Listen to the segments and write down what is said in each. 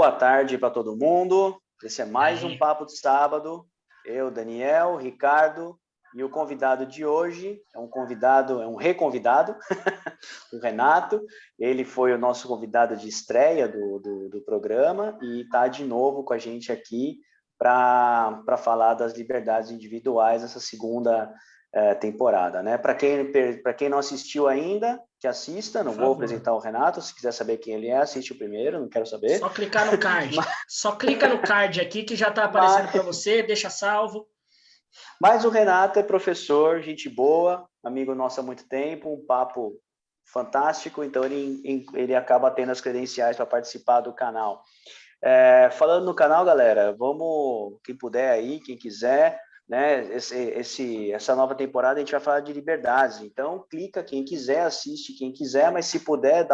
boa tarde para todo mundo. Esse é mais um Papo de Sábado. Eu, Daniel, Ricardo e o convidado de hoje é um reconvidado, o Renato. Ele foi o nosso convidado de estreia do programa e está de novo com a gente aqui para falar das liberdades individuais nessa segunda temporada, né? Para quem não assistiu ainda, que assista. Não vou apresentar o Renato. Se quiser saber quem ele é, assiste o primeiro. Não quero saber. Só clicar no card. Só clica no card aqui que já está aparecendo para você. Deixa salvo. Mas o Renato é professor, gente boa, amigo nosso há muito tempo, um papo fantástico. Então ele acaba tendo as credenciais para participar do canal. Falando no canal, galera, vamos, quem puder aí, quem quiser, né? Essa nova temporada a gente vai falar de liberdades. Então clica, quem quiser, assiste quem quiser, mas se puder,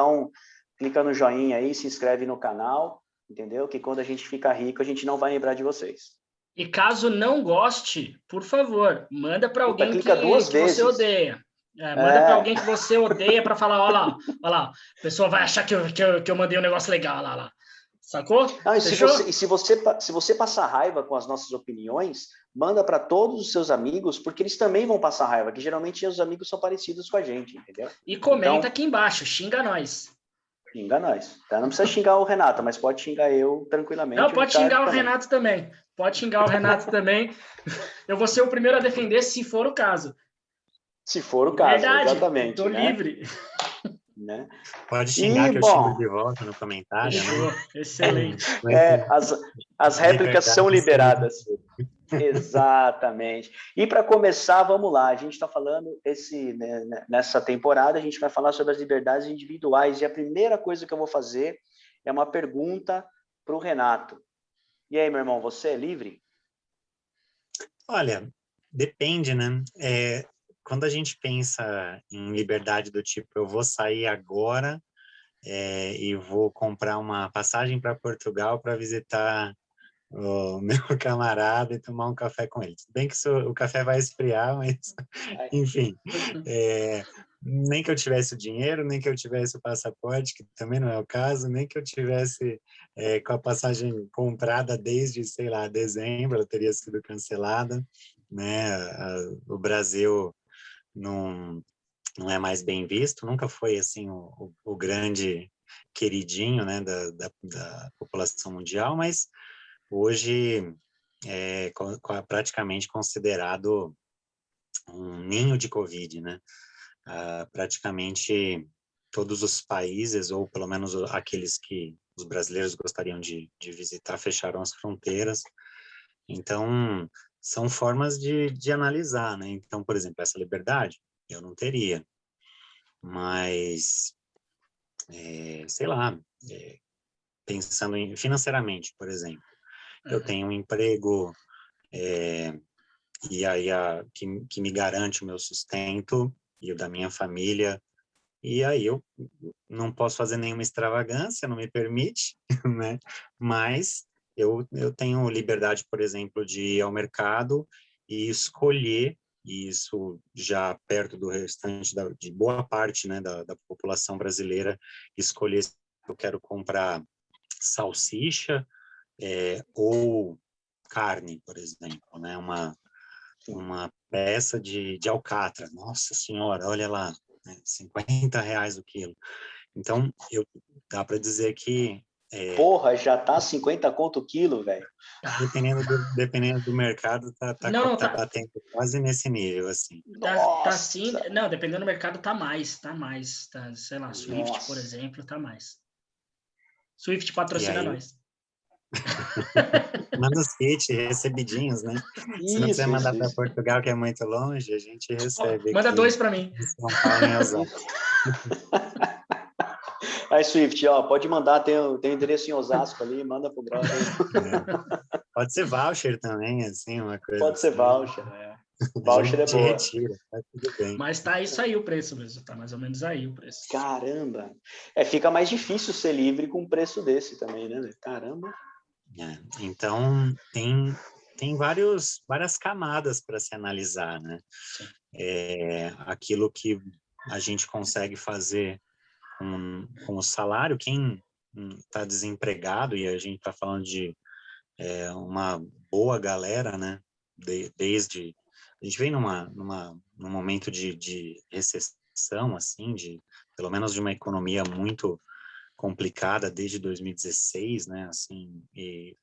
clica no joinha aí, se inscreve no canal, entendeu? Que quando a gente ficar rico, a gente não vai lembrar de vocês. E caso não goste, por favor, manda para alguém que você odeia. Manda para alguém que você odeia para falar, olha lá, a pessoa vai achar que eu mandei um negócio legal, olha lá. Sacou? Não, e se você passar raiva com as nossas opiniões, manda para todos os seus amigos, porque eles também vão passar raiva, que geralmente os amigos são parecidos com a gente, entendeu? E comenta aqui embaixo, xinga nós. Xinga nós. Tá? Não precisa xingar o Renato, mas pode xingar eu tranquilamente. Não, pode xingar o Renato também. Pode xingar o Renato também. Eu vou ser o primeiro a defender se for o caso. Se for o caso, verdade, exatamente. Estou livre. Né? Pode xingar que eu xingo de volta no comentário. Fechou. Né? Excelente. As réplicas são liberadas. Exatamente. E para começar, vamos lá. A gente está falando nessa temporada, a gente vai falar sobre as liberdades individuais. E a primeira coisa que eu vou fazer é uma pergunta para o Renato. E aí, meu irmão, você é livre? Olha, depende, né? Quando a gente pensa em liberdade do tipo, eu vou sair agora e vou comprar uma passagem para Portugal para visitar o meu camarada e tomar um café com ele. Bem que o café vai esfriar, mas, enfim, nem que eu tivesse o dinheiro, nem que eu tivesse o passaporte, que também não é o caso, nem que eu tivesse com a passagem comprada desde, sei lá, dezembro, ela teria sido cancelada, né? O Brasil não é mais bem visto, nunca foi, assim, o grande queridinho, né, da população mundial, mas hoje é praticamente considerado um ninho de Covid, né? Praticamente todos os países, ou pelo menos aqueles que os brasileiros gostariam de visitar, fecharam as fronteiras. Então, são formas de analisar, né? Então, por exemplo, essa liberdade eu não teria, mas, sei lá, pensando financeiramente, por exemplo, eu tenho um emprego e aí que me garante o meu sustento e o da minha família, e aí eu não posso fazer nenhuma extravagância, não me permite, né? Mas eu tenho liberdade, por exemplo, de ir ao mercado e escolher, e isso já perto do restante de boa parte, né, da população brasileira, escolher se eu quero comprar salsicha ou carne, por exemplo, né? Uma peça de alcatra. Nossa Senhora, olha lá, né? R$50 o quilo. Então, dá para dizer que... Porra, já tá 50 conto o quilo, velho. Dependendo do mercado, tá batendo quase nesse nível, assim. Tá assim, não, dependendo do mercado, tá mais, sei lá, Swift, por exemplo, tá mais. Swift patrocina nós. Manda os kits recebidinhos, né? Se não quiser mandar para Portugal, que é muito longe, a gente recebe. Manda 2 para mim. São Paulo, em Osasco. Aí, Swift, pode mandar, tem endereço em Osasco ali, manda pro brother. Pode ser voucher também, assim, uma coisa. Pode ser voucher, Voucher é boa. Retira, tá tudo bem. Mas tá isso aí o preço mesmo, tá mais ou menos aí o preço. Caramba! Fica mais difícil ser livre com um preço desse também, né? Caramba! Então, tem várias camadas para se analisar, né? Aquilo que a gente consegue fazer com o salário, quem está desempregado, e a gente está falando de uma boa galera, né? Desde a gente vem num momento de recessão, assim, pelo menos de uma economia muito complicada desde 2016, né? Assim, e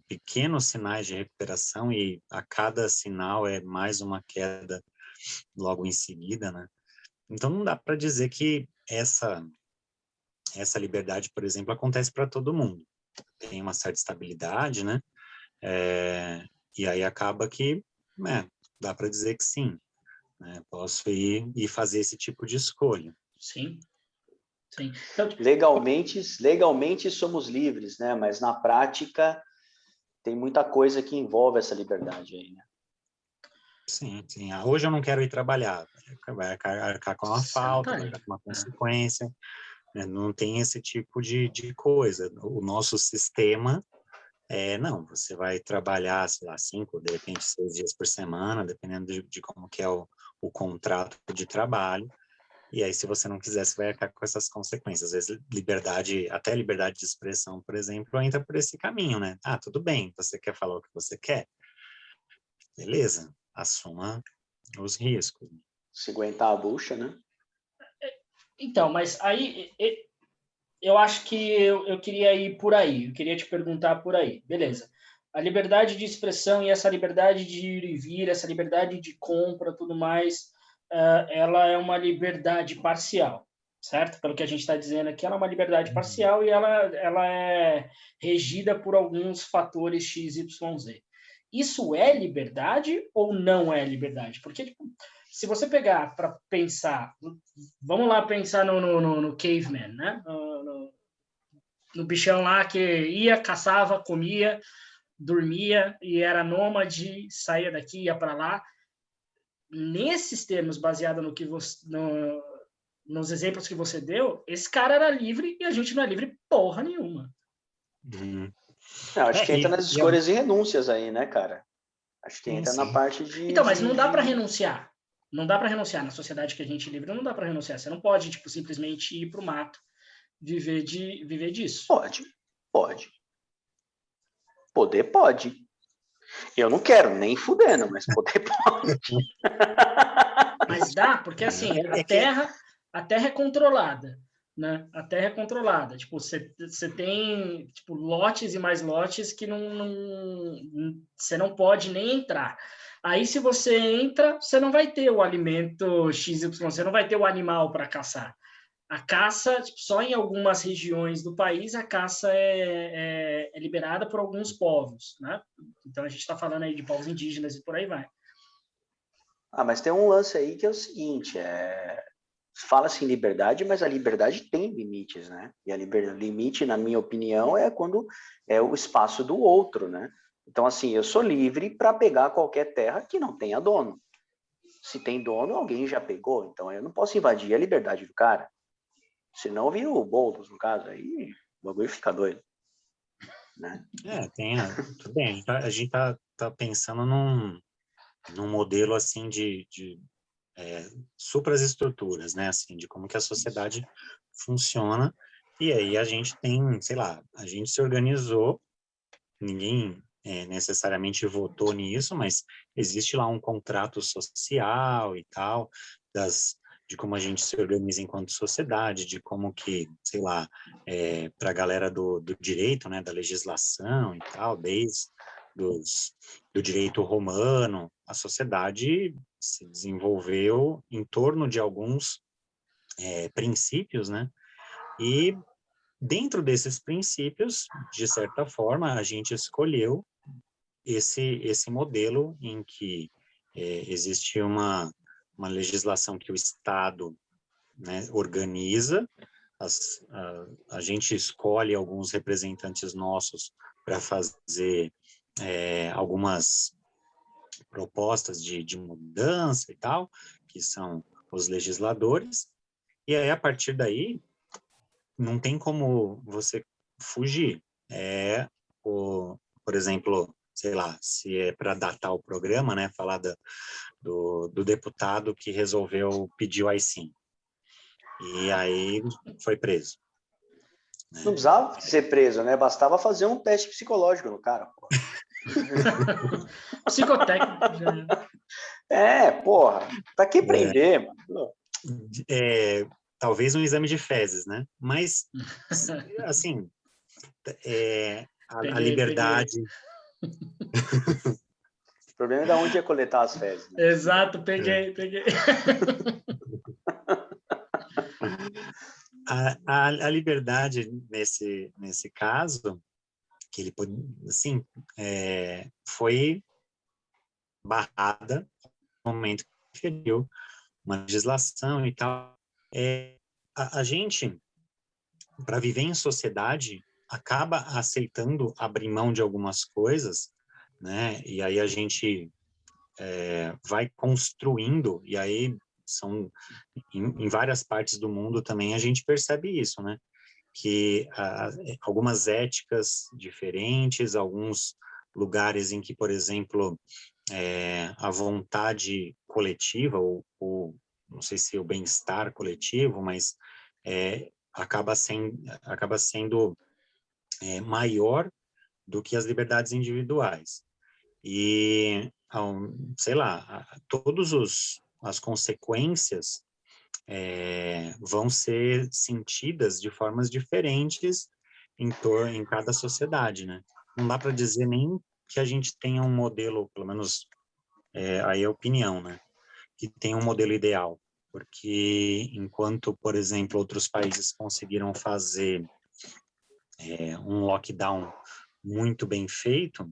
pequenos sinais de recuperação, e a cada sinal é mais uma queda logo em seguida, né? Então não dá para dizer que essa liberdade, por exemplo, acontece para todo mundo. Tem uma certa estabilidade, né? E aí acaba que, dá para dizer que sim, né? Posso ir e fazer esse tipo de escolha. Sim, sim. Então, legalmente somos livres, né? Mas na prática tem muita coisa que envolve essa liberdade aí, né? Sim, sim. Hoje eu não quero ir trabalhar, vai arcar com uma falta, vai arcar com uma consequência, né? Não tem esse tipo de coisa. O nosso sistema não, você vai trabalhar, sei lá, 5, de repente 6 dias por semana, dependendo de como que é o contrato de trabalho. E aí, se você não quiser, você vai arcar com essas consequências. Às vezes, até liberdade de expressão, por exemplo, entra por esse caminho, né? Ah, tudo bem, você quer falar o que você quer? Beleza, assuma os riscos. Se aguentar a bucha, né? Então, mas aí eu acho que eu queria ir por aí, eu queria te perguntar por aí. Beleza. A liberdade de expressão e essa liberdade de ir e vir, essa liberdade de compra, tudo mais, ela é uma liberdade parcial, certo? Pelo que a gente está dizendo aqui, ela é uma liberdade parcial e ela é regida por alguns fatores X, Y, Z. Isso é liberdade ou não é liberdade? Porque, tipo, se você pegar para pensar, vamos lá pensar no caveman, né? No bichão lá que ia, caçava, comia, dormia e era nômade, saía daqui, ia para lá. Nesses termos, baseado no que você, nos exemplos que você deu, esse cara era livre e a gente não é livre porra nenhuma. Não, acho que entra nas escolhas e renúncias aí, né, cara? Acho que entra na parte de... Então, mas não dá para renunciar. Não dá para renunciar. Na sociedade que a gente livre, não dá para renunciar. Você não pode, tipo, simplesmente ir pro mato viver disso. Pode. Poder pode. Eu não quero, nem fudendo, mas poder pode. Mas dá, porque assim, a terra é controlada, né? A terra é controlada. Tipo, você tem tipo, lotes e mais lotes que você não pode nem entrar. Aí, se você entra, você não vai ter o alimento XY, você não vai ter o animal para caçar. A caça, tipo, só em algumas regiões do país, a caça é liberada por alguns povos, né? Então, a gente está falando aí de povos indígenas e por aí vai. Mas tem um lance aí que é o seguinte, fala-se em liberdade, mas a liberdade tem limites, né? E limite, na minha opinião, é quando é o espaço do outro, né? Então, assim, eu sou livre para pegar qualquer terra que não tenha dono. Se tem dono, alguém já pegou, então eu não posso invadir a liberdade do cara. Senão vira o Boulos, no caso, aí o bagulho fica doido. Né? Tudo bem, a gente tá pensando num modelo assim de supraestruturas, né, assim, de como que a sociedade funciona, e aí a gente tem, sei lá, a gente se organizou, ninguém necessariamente votou nisso, mas existe lá um contrato social e tal, de como a gente se organiza enquanto sociedade, de como que, sei lá, para a galera do direito, né, da legislação e tal, desde do direito romano, a sociedade se desenvolveu em torno de alguns princípios, né, e dentro desses princípios, de certa forma, a gente escolheu esse modelo em que existe uma legislação que o Estado, né, organiza, a gente escolhe alguns representantes nossos para fazer algumas propostas de mudança e tal, que são os legisladores, e aí, a partir daí, não tem como você fugir. Por exemplo, sei lá, se é para datar o programa, né, falar do deputado que resolveu pedir o AI-5. E aí foi preso. Não precisava ser preso, né? Bastava fazer um teste psicológico no cara, pô. Psicotécnico. Porra. Pra que prender, mano? Talvez um exame de fezes, né? Mas, assim, a liberdade... O problema é de onde ia coletar as fezes. Né? Exato, peguei. A liberdade, nesse caso, que ele assim, foi barrada no momento que feriu uma legislação e tal. A gente, para viver em sociedade, acaba aceitando abrir mão de algumas coisas, né? E aí a gente vai construindo, e aí em várias partes do mundo também a gente percebe isso, né? Que algumas éticas diferentes, alguns lugares em que, por exemplo, a vontade coletiva, ou não sei se o bem-estar coletivo, mas acaba sendo maior do que as liberdades individuais. E, sei lá, as consequências vão ser sentidas de formas diferentes em cada sociedade, né? Não dá para dizer nem que a gente tenha um modelo, pelo menos aí é a opinião, né? Que tem um modelo ideal, porque enquanto, por exemplo, outros países conseguiram fazer um lockdown muito bem feito,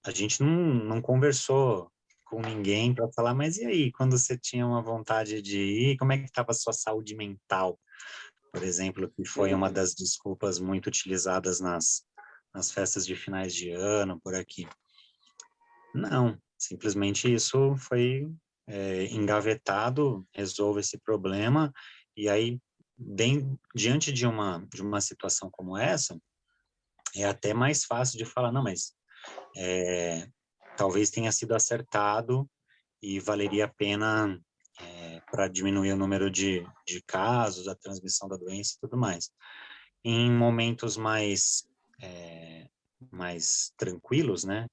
a gente não conversou com ninguém para falar, mas e aí, quando você tinha uma vontade de ir, como é que estava a sua saúde mental, por exemplo, que foi uma das desculpas muito utilizadas nas festas de finais de ano, por aqui. Não, simplesmente isso foi engavetado, resolve esse problema, e aí, diante de uma situação como essa, é até mais fácil de falar, não, mas talvez tenha sido acertado e valeria a pena para diminuir o número de casos, a transmissão da doença e tudo mais. Em momentos mais tranquilos, né,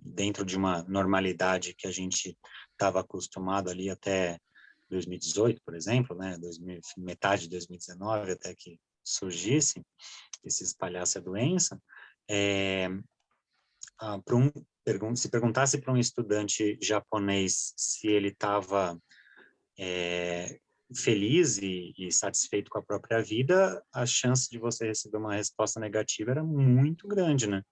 dentro de uma normalidade que a gente estava acostumado ali até 2018, por exemplo, né, metade de 2019, até que surgisse e se espalhasse a doença, se perguntasse para um estudante japonês se ele estava feliz e satisfeito com a própria vida, a chance de você receber uma resposta negativa era muito grande, né?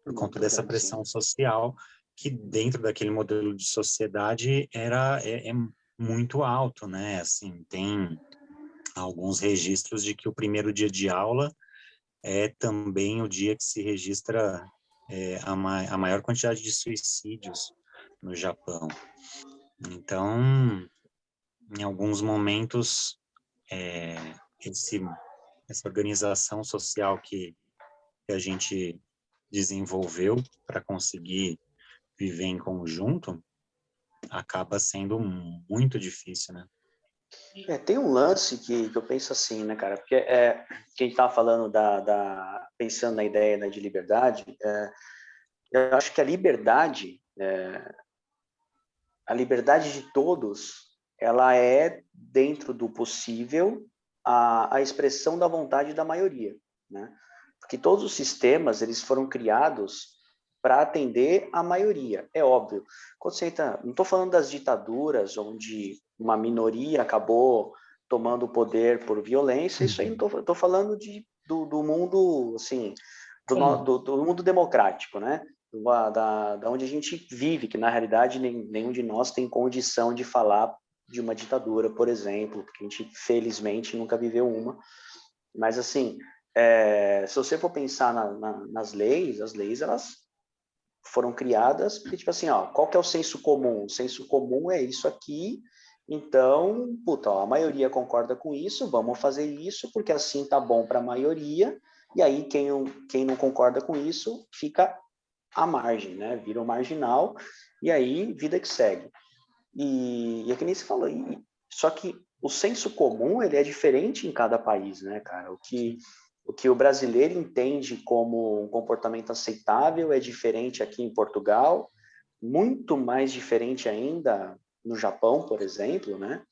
Por conta dessa pressão social que dentro daquele modelo de sociedade é muito alto, né? Assim, tem alguns registros de que o primeiro dia de aula é também o dia que se registra a maior quantidade de suicídios no Japão. Então, em alguns momentos, essa organização social que a gente desenvolveu para conseguir viver em conjunto acaba sendo muito difícil, né? Tem um lance que eu penso assim, né, cara? Porque quem está falando pensando na ideia, né, de liberdade, eu acho que a liberdade de todos, ela é dentro do possível a expressão da vontade da maioria, né? Porque todos os sistemas eles foram criados para atender a maioria, é óbvio. Não estou falando das ditaduras onde uma minoria acabou tomando o poder por violência, isso aí não estou falando do mundo, assim, do mundo democrático, né? Da onde a gente vive, que na realidade nenhum de nós tem condição de falar de uma ditadura, por exemplo, porque a gente felizmente nunca viveu uma. Mas assim, se você for pensar nas leis, as leis elas foram criadas porque, tipo assim, ó, qual que é o senso comum? O senso comum é isso aqui, então, a maioria concorda com isso, vamos fazer isso, porque assim tá bom para a maioria, e aí quem não concorda com isso fica à margem, né? Vira o marginal, e aí vida que segue. E é que nem se falou, Só que o senso comum, ele é diferente em cada país, né, cara? O que o brasileiro entende como um comportamento aceitável é diferente aqui em Portugal, muito mais diferente ainda no Japão, por exemplo, né?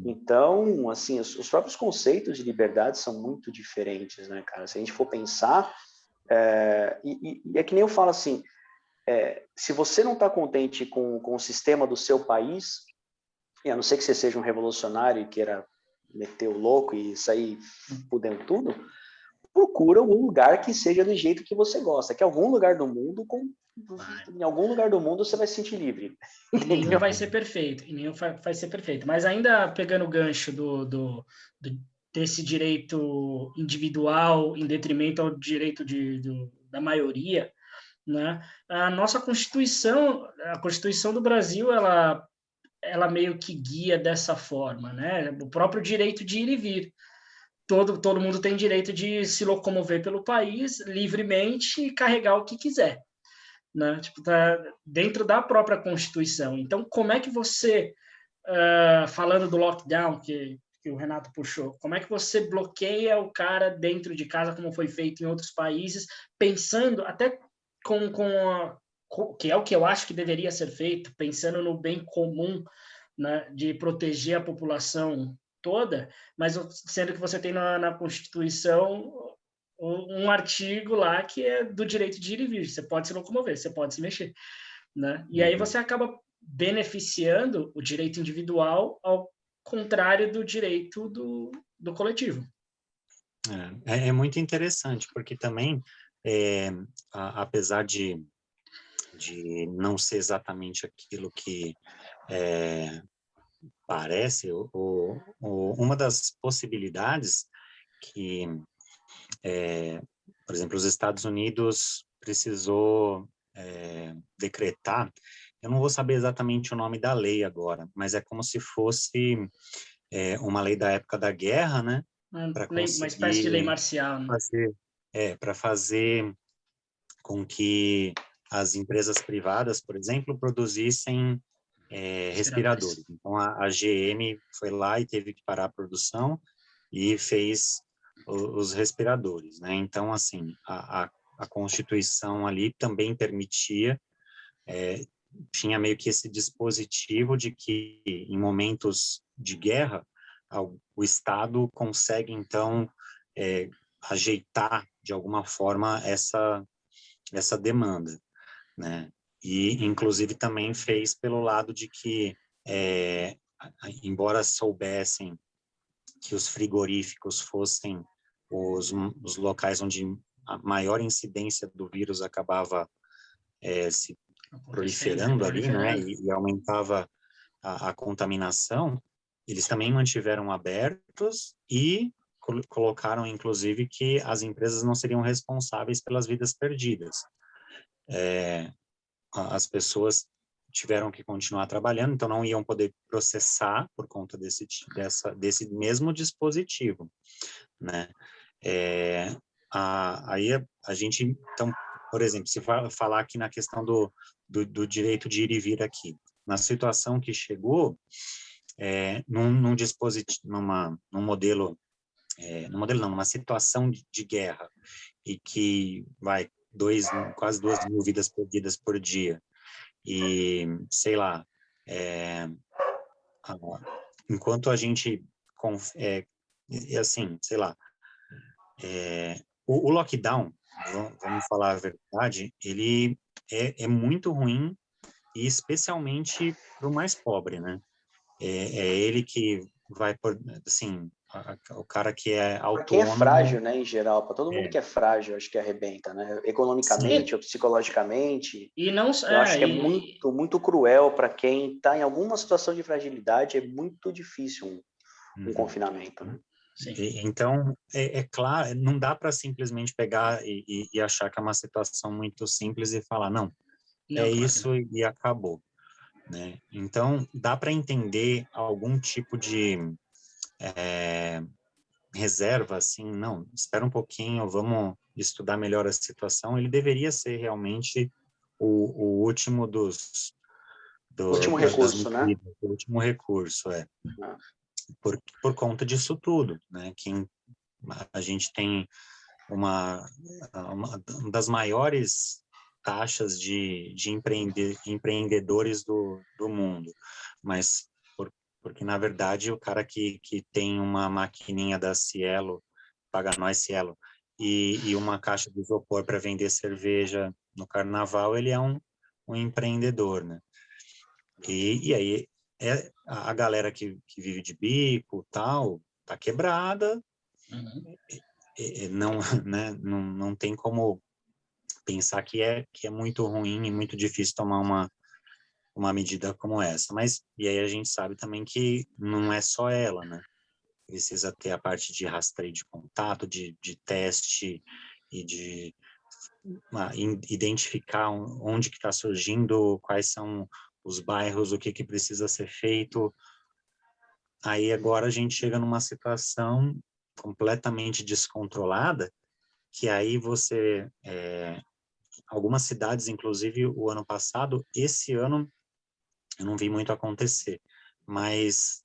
Então, assim, os próprios conceitos de liberdade são muito diferentes, né, cara? Se a gente for pensar, e é que nem eu falo assim, se você não está contente com o sistema do seu país, e a não ser que você seja um revolucionário e queira meter o louco e sair fudendo tudo, procura algum lugar que seja do jeito que você gosta, que algum lugar do mundo, em algum lugar do mundo você vai se sentir livre. E nenhum vai ser perfeito, Mas ainda pegando o gancho desse direito individual em detrimento ao direito da maioria, né? A nossa Constituição, a Constituição do Brasil, ela meio que guia dessa forma, né? O próprio direito de ir e vir. Todo mundo tem direito de se locomover pelo país livremente e carregar o que quiser, né? Tipo, tá dentro da própria Constituição. Então, como é que você, falando do lockdown que o Renato puxou, como é que você bloqueia o cara dentro de casa, como foi feito em outros países, pensando até que é o que eu acho que deveria ser feito, pensando no bem comum, né, de proteger a população toda, mas sendo que você tem na Constituição um artigo lá que é do direito de ir e vir. Você pode se locomover, você pode se mexer, né? E aí você acaba beneficiando o direito individual ao contrário do direito do coletivo. É muito interessante, porque também, apesar de não ser exatamente aquilo que parece, uma das possibilidades que, por exemplo, os Estados Unidos precisou decretar, eu não vou saber exatamente o nome da lei agora, mas é como se fosse uma lei da época da guerra, né? Uma espécie de lei marcial, né? Para fazer com que as empresas privadas, por exemplo, produzissem respiradores. Então, a GM foi lá e teve que parar a produção e fez os respiradores, né? Então, assim, a Constituição ali também permitia, tinha meio que esse dispositivo de que, em momentos de guerra, o Estado consegue, então, ajeitar, de alguma forma, essa demanda, né? E, inclusive, também fez pelo lado de que, embora soubessem que os frigoríficos fossem os locais onde a maior incidência do vírus acabava se proliferando ali, né? E aumentava a contaminação, eles também mantiveram abertos e colocaram, inclusive, que as empresas não seriam responsáveis pelas vidas perdidas. As pessoas tiveram que continuar trabalhando, então não iam poder processar por conta desse mesmo dispositivo, né? Aí a gente, então, por exemplo, se falar aqui na questão do direito de ir e vir aqui, na situação que chegou, num dispositivo, num modelo não, numa situação de guerra, e que vai quase 2.000 vidas perdidas por dia, e, sei lá, enquanto a gente, assim, sei lá, o lockdown, vamos falar a verdade, ele é muito ruim, e especialmente para o mais pobre, né? É ele que vai, assim, o cara que é autônomo... Para quem é frágil, né, em geral, para todo mundo que é frágil, acho que arrebenta, né? Economicamente, sim, ou psicologicamente. E não, eu acho que é muito cruel para quem está em alguma situação de fragilidade, é muito difícil um confinamento, né? Sim. Então, é claro, não dá para simplesmente pegar e achar que é uma situação muito simples e falar, não, claro, isso e acabou, né? Então, dá para entender algum tipo de reserva, assim, não, espera um pouquinho, vamos estudar melhor a situação. Ele deveria ser realmente o último último recurso, né? O último recurso, por conta disso tudo, né? A gente tem uma das maiores taxas de empreendedores do mundo, mas porque, na verdade, o cara que tem uma maquininha da Cielo, paga nós Cielo, e uma caixa de isopor para vender cerveja no carnaval, ele é um empreendedor, né? E aí a galera que vive de bico, tal, tá quebrada, não, né, não tem como pensar que é muito ruim e muito difícil tomar uma medida como essa. Mas, e aí a gente sabe também que não é só ela, né? Precisa ter a parte de rastreio de contato, de teste e de identificar onde que está surgindo, quais são os bairros, o que precisa ser feito. Aí agora a gente chega numa situação completamente descontrolada, que aí você... algumas cidades, inclusive o ano passado, esse ano eu não vi muito acontecer, mas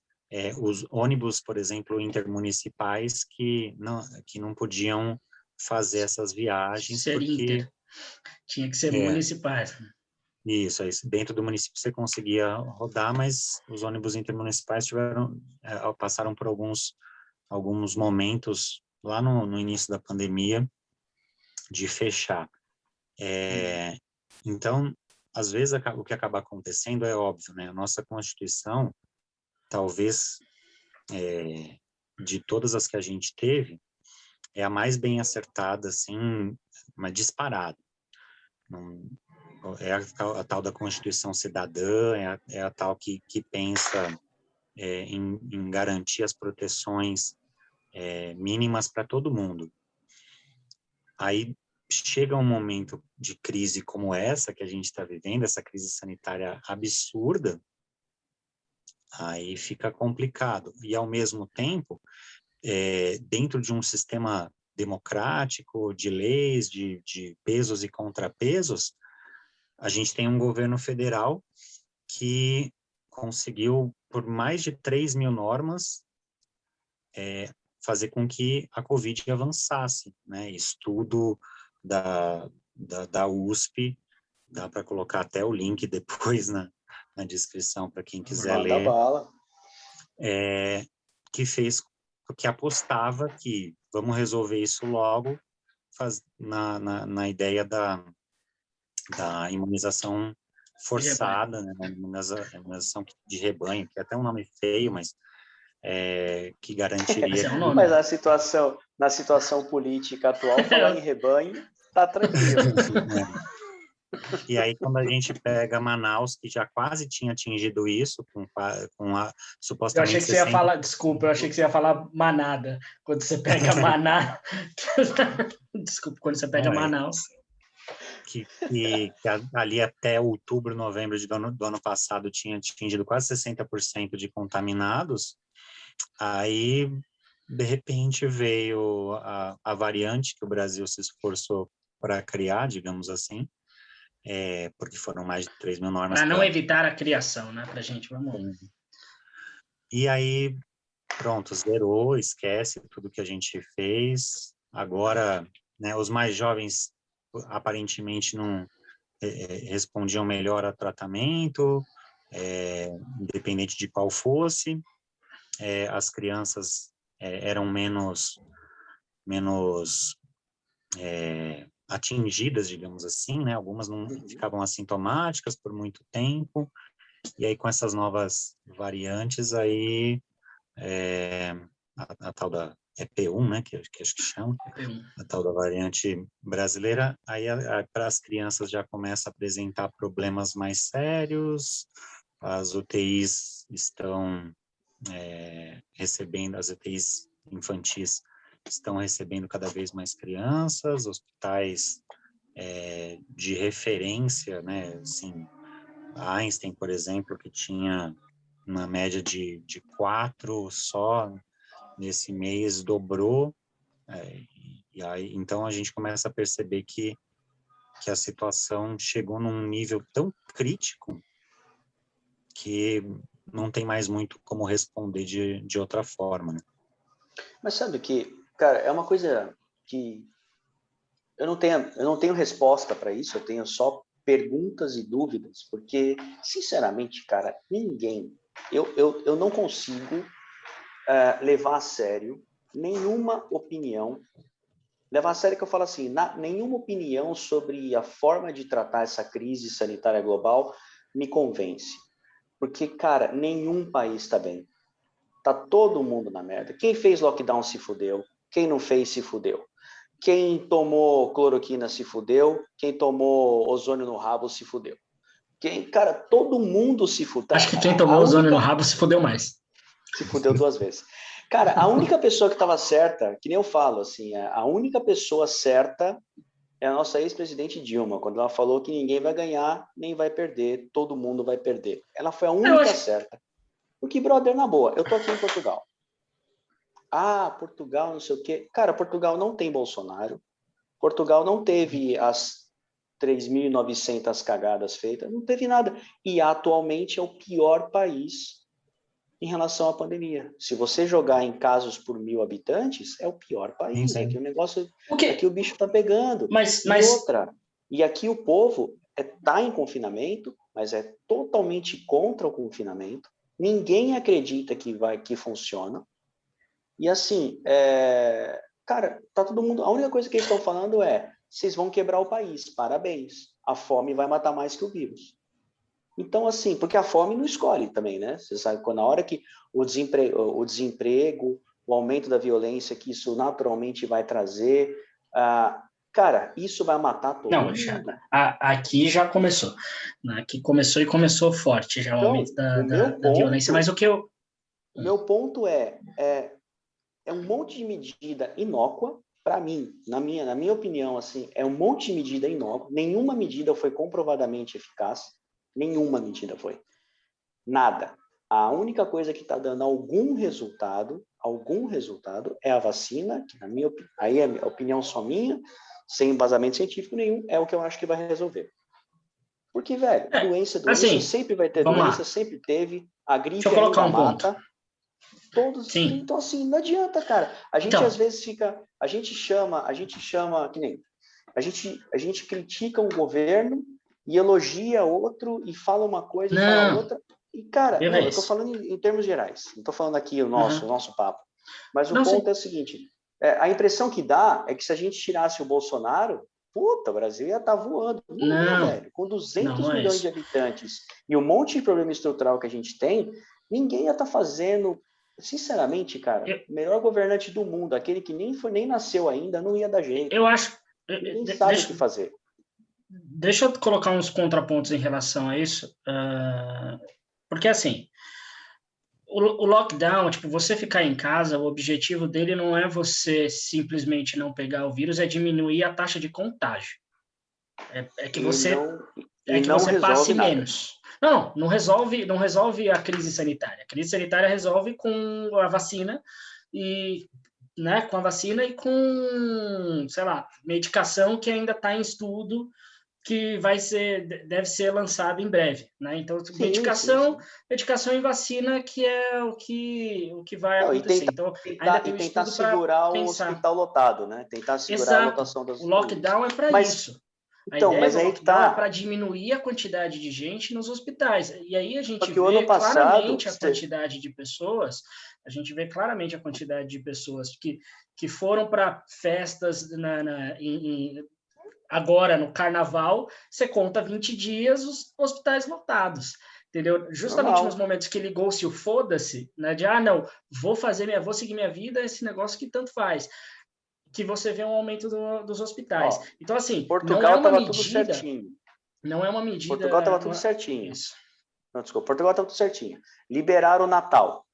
os ônibus, por exemplo, intermunicipais que não podiam fazer essas viagens ser porque... inter. Tinha que ser municipais. Isso, dentro do município você conseguia rodar, mas os ônibus intermunicipais passaram por alguns momentos lá no início da pandemia de fechar. Então, às vezes o que acaba acontecendo é óbvio, né? A nossa Constituição, talvez de todas as que a gente teve, é a mais bem acertada, assim, mas disparada. É a tal da Constituição Cidadã, é a tal que pensa em garantir as proteções mínimas para todo mundo. Aí chega um momento de crise como essa que a gente está vivendo, essa crise sanitária absurda, aí fica complicado. E, ao mesmo tempo, dentro de um sistema democrático, de leis, de pesos e contrapesos, a gente tem um governo federal que conseguiu, por mais de 3.000 normas, fazer com que a Covid avançasse, né? Estudo da USP, dá para colocar até o link depois na descrição para quem quiser Manda ler, bala. que apostava que vamos resolver isso logo, na ideia da imunização forçada, né? Imunização de rebanho, que é até um nome feio, mas que garantiria... Mas na situação política atual, falar em rebanho tá tranquilo. E aí, quando a gente pega Manaus, que já quase tinha atingido isso, com a supostamente... Eu achei que você ia falar, desculpa, eu achei que você ia falar manada. Quando você pega Maná... Desculpa, quando você pega Manaus... Que ali até outubro, novembro do ano passado tinha atingido quase 60% de contaminados, aí, de repente, veio a variante que o Brasil se esforçou para criar, digamos assim, porque foram mais de 3.000 normas. Para não evitar a criação, né, para a gente, vamos... E aí, pronto, zerou, esquece tudo que a gente fez. Agora, né, os mais jovens aparentemente não respondiam melhor a tratamento, independente de qual fosse. As crianças eram menos atingidas, digamos assim, né? Algumas não ficavam assintomáticas por muito tempo, e aí com essas novas variantes aí a tal da EP1, né, que acho que chama, a tal da variante brasileira, aí para as crianças já começa a apresentar problemas mais sérios, as UTIs estão recebendo, as UTIs infantis estão recebendo cada vez mais crianças, hospitais de referência, né, assim, Einstein, por exemplo, que tinha uma média de 4 só nesse mês, dobrou, e aí então a gente começa a perceber que a situação chegou num nível tão crítico que não tem mais muito como responder de outra forma, né? Mas sabe que, cara, é uma coisa que eu não tenho resposta para isso, eu tenho só perguntas e dúvidas, porque, sinceramente, cara, eu não consigo levar a sério nenhuma opinião, levar a sério que eu falo assim, nenhuma opinião sobre a forma de tratar essa crise sanitária global me convence. Porque, cara, nenhum país está bem. Tá todo mundo na merda. Quem fez lockdown se fudeu, quem não fez se fudeu. Quem tomou cloroquina se fudeu, quem tomou ozônio no rabo se fudeu. Cara, todo mundo se fudeu. Acho que quem tomou ozônio no rabo se fudeu mais. Se fudeu 2 vezes. Cara, a única pessoa que estava certa, que nem eu falo, assim, a única pessoa certa é a nossa ex-presidente Dilma, quando ela falou que ninguém vai ganhar, nem vai perder, todo mundo vai perder. Ela foi a única certa. Porque, brother, na boa, eu tô aqui em Portugal. Portugal, não sei o quê. Cara, Portugal não tem Bolsonaro. Portugal não teve as 3.900 cagadas feitas. Não teve nada. E atualmente é o pior país em relação à pandemia. Se você jogar em casos por 1.000 habitantes, é o pior país. Sim. Aqui o negócio... Aqui o bicho tá pegando. Mas... outra. E aqui o povo tá em confinamento, mas é totalmente contra o confinamento. Ninguém acredita que funciona. E assim, cara, tá todo mundo... A única coisa que eles estão falando é: vocês vão quebrar o país, parabéns. A fome vai matar mais que o vírus. Então, assim, porque a fome não escolhe também, né? Você sabe, na hora que o desemprego, o aumento da violência que isso naturalmente vai trazer, cara, isso vai matar todo mundo. Aqui já começou. Aqui começou e começou forte já o aumento da violência. Mas o que eu... O meu ponto é um monte de medida inócua, para mim, na minha opinião, assim, é um monte de medida inócua. Nenhuma medida foi comprovadamente eficaz. Nenhuma medida foi. Nada. A única coisa que está dando algum resultado é a vacina, que aí é a opinião só minha, sem embasamento científico nenhum, é o que eu acho que vai resolver. Porque, velho, doença assim, sempre vai ter doença, sempre teve, a gripe ainda mata. Todos. Sim. Então, assim, não adianta, cara. A gente às vezes fica, a gente chama, que nem, a gente critica um governo e elogia outro e fala uma coisa e fala outra. E, cara, eu tô falando em termos gerais. Não tô falando aqui o nosso papo. Mas o ponto é o seguinte, a impressão que dá é que se a gente tirasse o Bolsonaro, puta, o Brasil ia estar voando. Não, velho. Com 200 milhões de habitantes e um monte de problema estrutural que a gente tem, ninguém ia estar fazendo... Sinceramente, cara, o melhor governante do mundo, aquele que nem nasceu ainda, não ia dar jeito. Eu acho... Ninguém sabe o que fazer. Deixa eu colocar uns contrapontos em relação a isso. Porque, assim, o lockdown, tipo, você ficar em casa, o objetivo dele não é você simplesmente não pegar o vírus, é diminuir a taxa de contágio. É que você passe menos. Não resolve a crise sanitária. A crise sanitária resolve com a vacina e, né, com a vacina e com, sei lá, medicação que ainda está em estudo, que deve ser lançado em breve, né? Então, medicação e vacina que é o que vai acontecer. Então, ainda tem tentar segurar o hospital lotado, né? Tentar segurar a lotação das... O lockdown é para isso. Então, mas aí que tá. É para diminuir a quantidade de gente nos hospitais. E aí a gente vê claramente a quantidade de pessoas, que foram para festas agora no carnaval, você conta 20 dias os hospitais lotados. Entendeu? Justamente nos momentos que ligou-se o foda-se, né? De não, vou seguir minha vida, esse negócio que tanto faz. Que você vê um aumento dos hospitais. Então, assim, Portugal estava tudo certinho. Não é uma medida... Portugal estava tudo certinho. Isso. Não, desculpa, Portugal estava tudo certinho. Liberaram o Natal.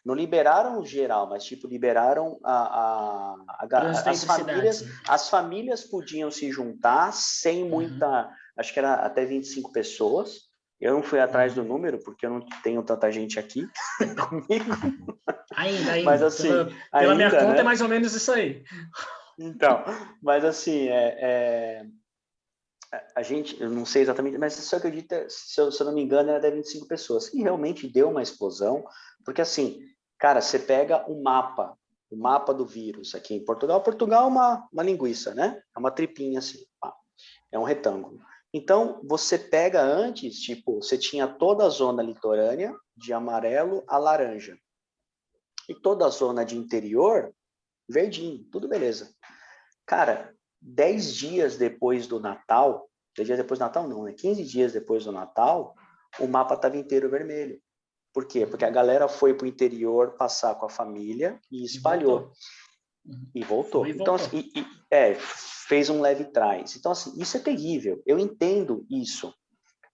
Não liberaram geral, mas tipo, liberaram as famílias. As famílias podiam se juntar sem muita... Acho que era até 25 pessoas. Eu não fui atrás do número, porque eu não tenho tanta gente aqui comigo. Ainda. Mas assim, pela minha conta, né? É mais ou menos isso aí. Então, mas assim, eu não sei exatamente, mas se eu acredito, se eu não me engano, era até 25 pessoas. E realmente deu uma explosão, porque assim, cara, você pega o mapa do vírus aqui em Portugal. Portugal é uma linguiça, né? É uma tripinha assim, é um retângulo. Então, você pega antes, tipo, você tinha toda a zona litorânea, de amarelo a laranja. E toda a zona de interior, verdinho, tudo beleza. Cara, 10 dias depois do Natal, 10 dias depois do Natal não, né? 15 dias depois do Natal, o mapa estava inteiro vermelho. Por quê? Porque a galera foi para o interior passar com a família e espalhou. E voltou. Então, assim, fez um leve trás. Então, assim, isso é terrível. Eu entendo isso.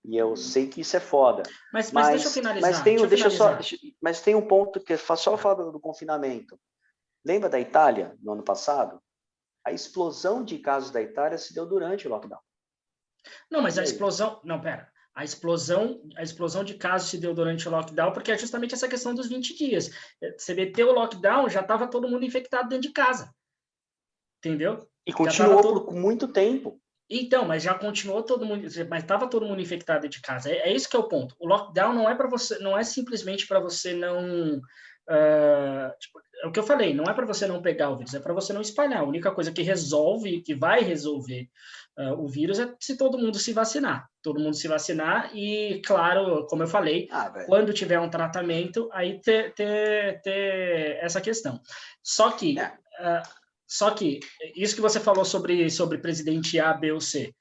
E eu sei que isso é foda. Mas deixa eu finalizar. Mas tem um ponto que é só falar do confinamento. Lembra da Itália, no ano passado? A explosão de casos da Itália se deu durante o lockdown. Não, mas a explosão... Não, pera. A explosão de casos se deu durante o lockdown porque é justamente essa questão dos 20 dias. Você meteu o lockdown, já estava todo mundo infectado dentro de casa. Entendeu? E continuou por muito tempo. Então, mas já continuou todo mundo, mas estava todo mundo infectado dentro de casa. É isso que é o ponto. O lockdown não é para você, não é simplesmente para você não, tipo, é o que eu falei, não é para você não pegar o vírus, é para você não espalhar. A única coisa que resolve, que vai resolver o vírus é se todo mundo se vacinar. Todo mundo se vacinar e, claro, como eu falei, quando tiver um tratamento, aí ter essa questão. Só que isso que você falou sobre presidente A, B ou C,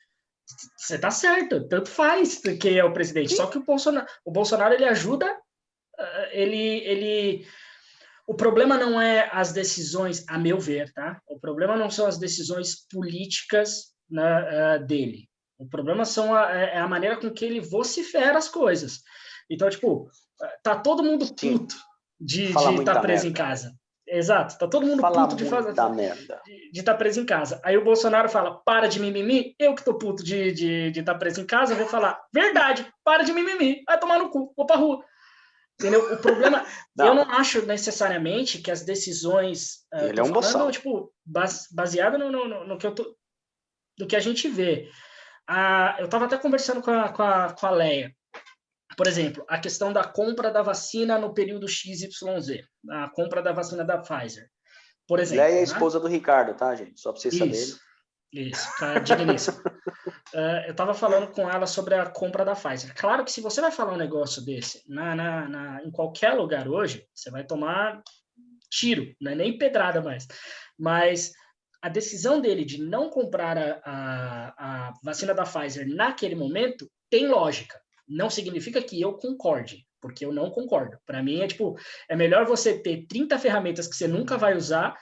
você tá certo, tanto faz quem é o presidente. Sim. Só que o Bolsonaro ele ajuda, o problema não é as decisões, a meu ver, tá? O problema não são as decisões políticas dele. O problema é a maneira com que ele vocifera as coisas. Então, tipo, tá todo mundo puto de estar preso em casa. Exato, tá todo mundo puto de estar preso em casa. Aí o Bolsonaro fala, para de mimimi, eu que tô puto de estar preso em casa, vou falar, verdade, para de mimimi, vai tomar no cu, vou pra rua. Entendeu? O problema, eu não acho necessariamente que as decisões, ele é um boçal, tipo, baseado no que a gente vê. Eu tava até conversando com a Leia. Por exemplo, a questão da compra da vacina no período XYZ, a compra da vacina da Pfizer, por exemplo. Leia é a esposa do Ricardo, tá, gente? Só para vocês saberem. Isso, tá digníssimo. Eu estava falando com ela sobre a compra da Pfizer. Claro que se você vai falar um negócio desse em qualquer lugar hoje, você vai tomar tiro, não é nem pedrada mais. Mas a decisão dele de não comprar a vacina da Pfizer naquele momento tem lógica. Não significa que eu concorde, porque eu não concordo. Para mim, é melhor você ter 30 ferramentas que você nunca vai usar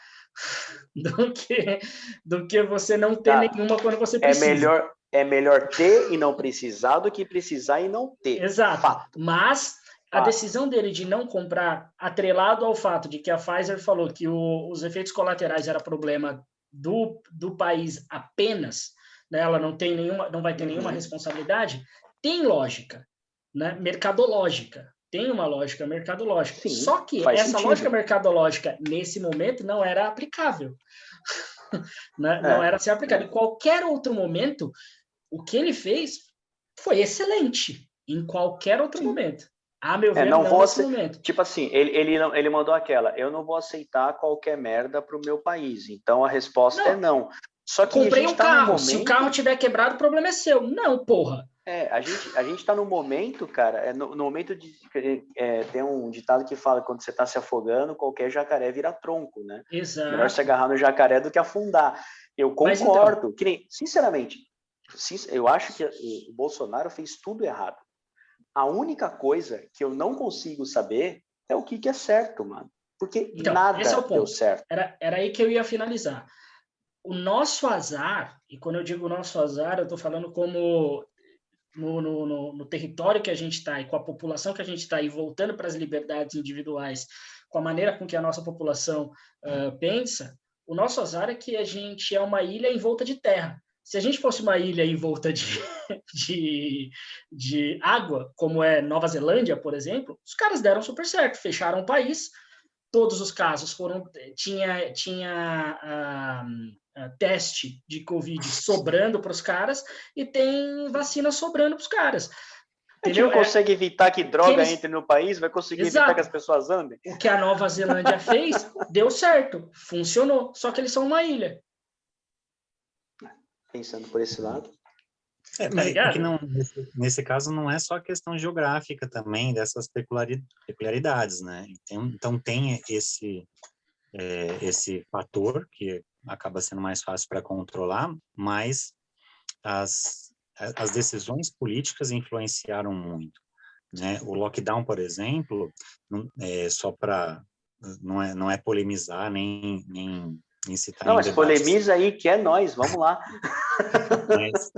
do que você não ter nenhuma quando você precisa. É melhor ter e não precisar do que precisar e não ter. Exato. Fato. Mas a decisão dele de não comprar, atrelado ao fato de que a Pfizer falou que os efeitos colaterais era problema do país apenas, né? Ela não vai ter nenhuma responsabilidade, tem lógica, né? Mercadológica. Tem uma lógica mercadológica. Sim, só que essa sentido. Lógica mercadológica, nesse momento, não era aplicável. Né? Não era ser aplicável. Em qualquer outro momento, o que ele fez foi excelente. Em qualquer outro momento. A meu ver, não nesse momento. Tipo assim, ele mandou aquela, eu não vou aceitar qualquer merda pro meu país. Então, a resposta é não. Só que comprei um carro. Se o carro tiver quebrado, o problema é seu. Não, porra. A gente tá no momento, cara, no momento de... tem um ditado que fala que quando você tá se afogando, qualquer jacaré vira tronco, né? Exato. Melhor se agarrar no jacaré do que afundar. Eu concordo. Que nem, sinceramente, eu acho que o Bolsonaro fez tudo errado. A única coisa que eu não consigo saber é o que é certo, mano. Porque nada deu certo. Era aí que eu ia finalizar. O nosso azar, e quando eu digo nosso azar, eu tô falando como... No território que a gente está e com a população que a gente está e voltando para as liberdades individuais, com a maneira com que a nossa população pensa, o nosso azar é que a gente é uma ilha envolta de terra. Se a gente fosse uma ilha envolta de água, como é Nova Zelândia, por exemplo, os caras deram super certo, fecharam o país, todos os casos tinha teste de Covid sobrando para os caras e tem vacina sobrando para os caras. A gente não consegue evitar que droga entre no país, vai conseguir evitar que as pessoas andem. O que a Nova Zelândia fez, deu certo, funcionou, só que eles são uma ilha. Pensando por esse lado. Mas que não, nesse caso não é só questão geográfica também, dessas peculiaridades, né? Então tem esse fator que acaba sendo mais fácil para controlar, mas as decisões políticas influenciaram muito, né? O lockdown, por exemplo, só para não é polemizar nem incitar não, mas polemiza aí que é nós, vamos lá. Mas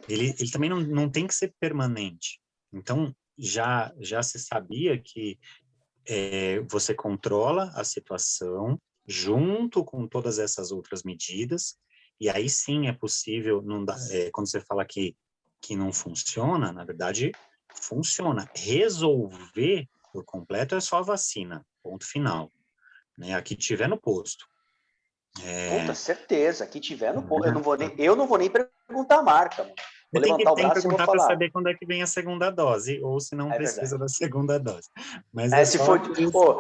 ele também não tem que ser permanente. Então já se sabia que você controla a situação junto com todas essas outras medidas, e aí sim é possível, quando você fala que não funciona, na verdade, funciona. Resolver por completo é só a vacina, ponto final. Né? Aqui tiver no posto. Puta, certeza, aqui tiver no posto. Eu não vou nem perguntar a marca, mano. Vou levantar o braço e vou falar. Para saber quando é que vem a segunda dose, ou se não precisa da segunda dose. Mas se for,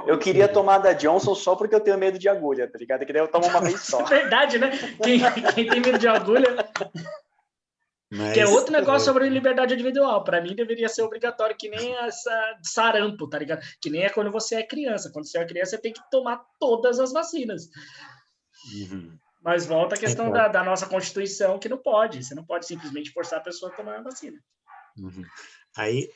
eu queria tomar da Johnson só porque eu tenho medo de agulha, tá ligado? Que daí eu tomo uma vez só. É verdade, né? Quem tem medo de agulha... que é outro negócio sobre liberdade individual. Para mim, deveria ser obrigatório, que nem essa sarampo, tá ligado? Que nem é quando você é criança. Quando você é criança, você tem que tomar todas as vacinas. Uhum. Mas volta a questão da nossa Constituição, que não pode. Você não pode simplesmente forçar a pessoa a tomar a vacina. Uhum. Aí,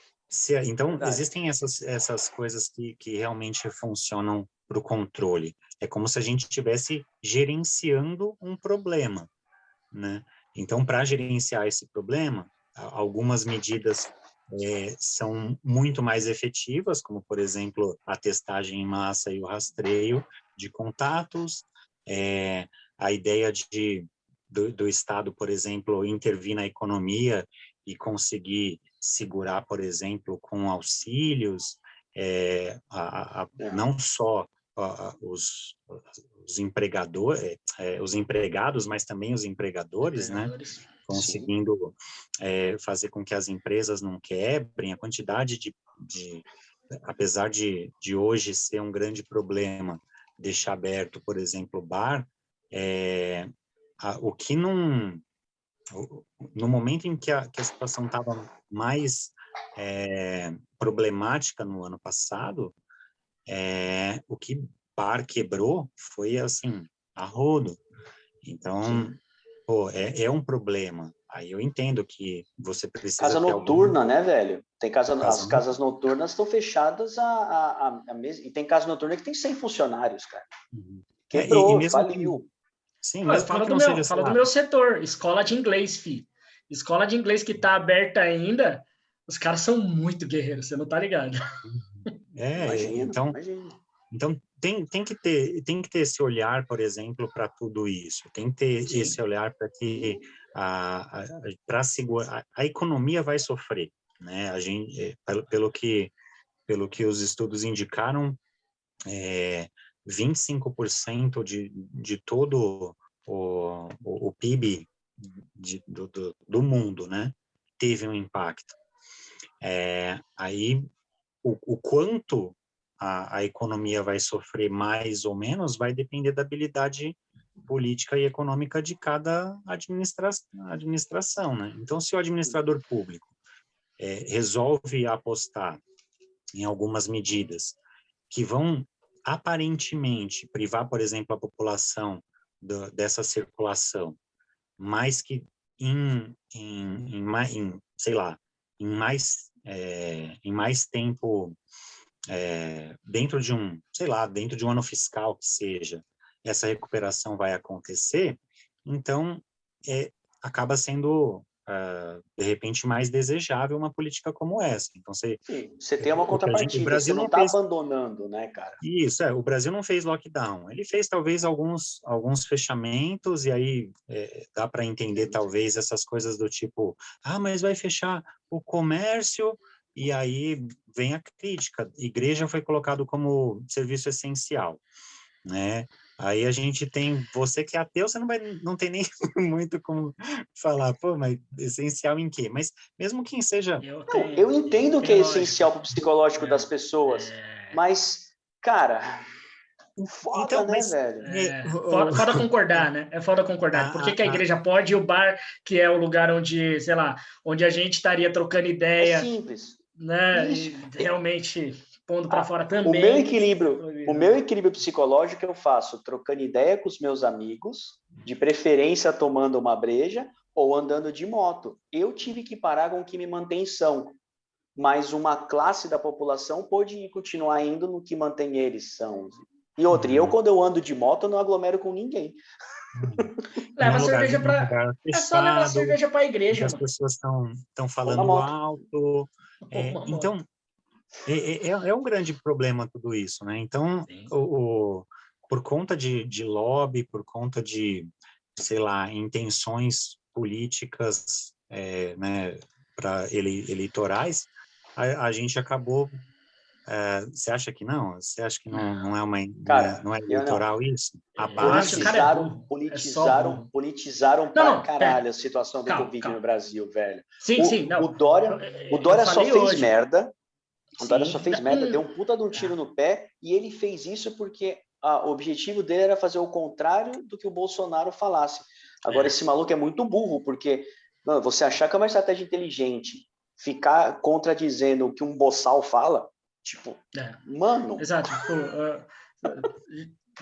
então, existem essas coisas que realmente funcionam para o controle. É como se a gente estivesse gerenciando um problema, né? Então, para gerenciar esse problema, algumas medidas são muito mais efetivas, como, por exemplo, a testagem em massa e o rastreio de contatos, a ideia do Estado, por exemplo, intervir na economia e conseguir segurar, por exemplo, com auxílios, não só os empregados, mas também os empregadores, né? Conseguindo fazer com que as empresas não quebrem. A quantidade apesar de hoje ser um grande problema deixar aberto, por exemplo, bar, o que não... No momento em que a situação estava mais problemática no ano passado, o que bar quebrou foi, assim, a rodo. Então, é um problema. Aí eu entendo que você precisa... Casa noturna, né, velho? Tem as casas noturnas estão fechadas e tem casa noturna que tem 100 funcionários, cara. Uhum. Quebrou, faliu. Sim, mas fala do meu setor, escola de inglês, fi. Escola de inglês que tá aberta ainda, os caras são muito guerreiros, você não tá ligado. Imagino. Então tem que ter esse olhar, por exemplo, para tudo isso. Tem que ter esse olhar para que para segurar a economia vai sofrer, né? A gente, pelo que os estudos indicaram, 25% de todo o PIB do mundo, né, teve um impacto. Aí, o quanto a economia vai sofrer mais ou menos vai depender da habilidade política e econômica de cada administração, né? Então, se o administrador público resolve apostar em algumas medidas que vão aparentemente privar, por exemplo, a população dessa circulação, mas que sei lá, em mais tempo, dentro de um ano fiscal que seja, essa recuperação vai acontecer, então acaba sendo de repente mais desejável uma política como essa. Então você tem uma contrapartida, você não está abandonando, né, cara? Isso, o Brasil não fez lockdown, ele fez talvez alguns fechamentos, e aí dá para entender talvez essas coisas do tipo, mas vai fechar o comércio e aí vem a crítica. Igreja foi colocado como serviço essencial, né? Aí a gente tem, você que é ateu, você não tem nem muito como falar, pô, mas essencial em quê? Mas mesmo quem seja... Eu entendo que é essencial para o psicológico das pessoas, mas, cara, foda, então, né, velho? Foda concordar, né? É foda concordar. Por que a igreja pode e o bar, que é o lugar onde, sei lá, onde a gente estaria trocando ideia... É simples. Né? E realmente pondo para fora também. O meu equilíbrio psicológico eu faço trocando ideia com os meus amigos, de preferência tomando uma breja ou andando de moto. Eu tive que parar com o que me mantém são, mas uma classe da população pode continuar indo no que mantém eles são. E outra, eu quando eu ando de moto eu não aglomero com ninguém. Leva cerveja para... É só levar cerveja para a igreja. As pessoas estão falando alto. Então, é um grande problema tudo isso, né? Então, por conta de lobby, por conta de, sei lá, intenções políticas, né, eleitorais, a gente acabou... você acha que não? Você acha que não é Cara, não é eleitoral isso? A base... Politizaram pra caralho a situação do Covid no Brasil, velho. Sim. O Dória só fez merda. O Dória só fez merda, deu um puta de um tiro no pé, e ele fez isso porque o objetivo dele era fazer o contrário do que o Bolsonaro falasse. Agora, esse maluco é muito burro, porque você achar que é uma estratégia inteligente ficar contradizendo o que um boçal fala, tipo, mano... Exato.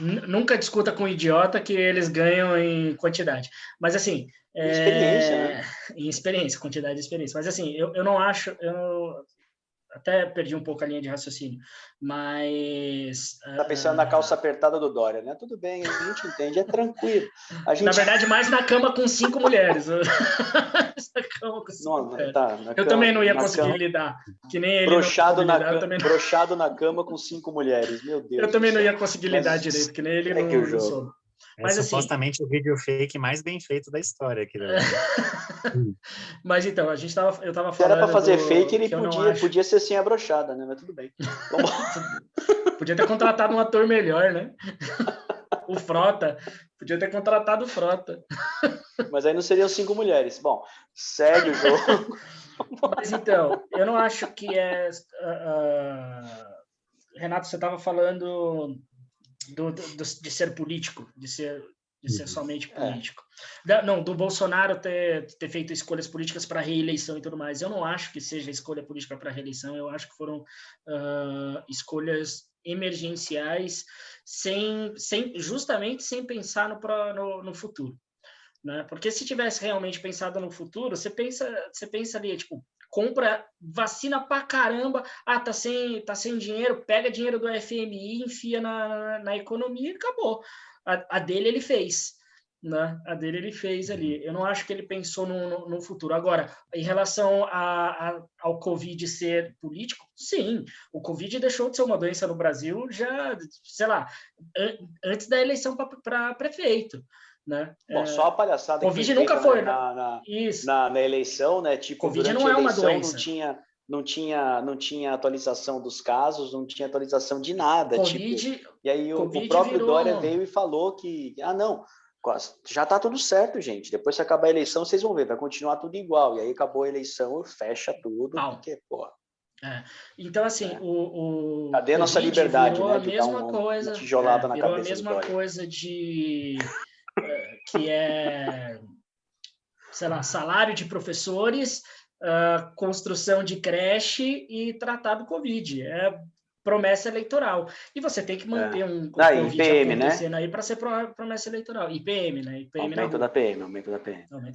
Nunca discuta com um idiota que eles ganham em quantidade. Mas, assim... experiência, né? Em experiência, quantidade de experiência. Mas, assim, eu não acho... Até perdi um pouco a linha de raciocínio, mas... Tá pensando na calça apertada do Dória, né? Tudo bem, a gente entende, é tranquilo. Na verdade, mais na cama com 5 mulheres. Na cama com 5 mulheres. Eu também não ia conseguir lidar, que nem ele broxado na cama com 5 mulheres, meu Deus. Eu também não ia conseguir lidar direito, que nem ele não soube. Mas, supostamente o vídeo fake mais bem feito da história aqui. Mas então, eu estava falando... Se era para fazer fake, ele podia ser assim a broxada, né? Mas tudo bem. Podia ter contratado um ator melhor, né? O Frota. Podia ter contratado o Frota. Mas aí não seriam 5 mulheres. Bom, segue o jogo. Mas então, eu não acho que é... Renato, você estava falando de ser político, de ser somente político. Não, do Bolsonaro ter feito escolhas políticas para reeleição e tudo mais. Eu não acho que seja escolha política para reeleição, eu acho que foram escolhas emergenciais, justamente sem pensar no futuro. Né? Porque se tivesse realmente pensado no futuro, você pensa ali, tipo, compra vacina pra caramba, tá sem dinheiro, pega dinheiro do FMI, enfia na economia e acabou. A dele ele fez, né? A dele ele fez ali. Eu não acho que ele pensou no futuro. Agora, em relação ao Covid ser político, sim, o Covid deixou de ser uma doença no Brasil já, sei lá, antes da eleição para prefeito. Né? Bom, só a palhaçada Covid nunca foi na eleição, né? Tipo, Covid durante não a é uma eleição doença. não tinha atualização dos casos, não tinha atualização de nada. Covid, tipo, e aí o próprio Dória veio e falou que, não, já tá tudo certo, gente. Depois que acabar a eleição, vocês vão ver, vai continuar tudo igual. E aí acabou a eleição, fecha tudo, porque, porra. Então, assim, cadê a nossa liberdade, virou né? a mesma coisa, uma tijolada na virou cabeça a mesma coisa de que é, sei lá, salário de professores, construção de creche e tratar do Covid. É promessa eleitoral. E você tem que manter um Covid IPM, acontecendo, né? aí para ser promessa eleitoral. IPM, né? IPM aumento da PM. Aumento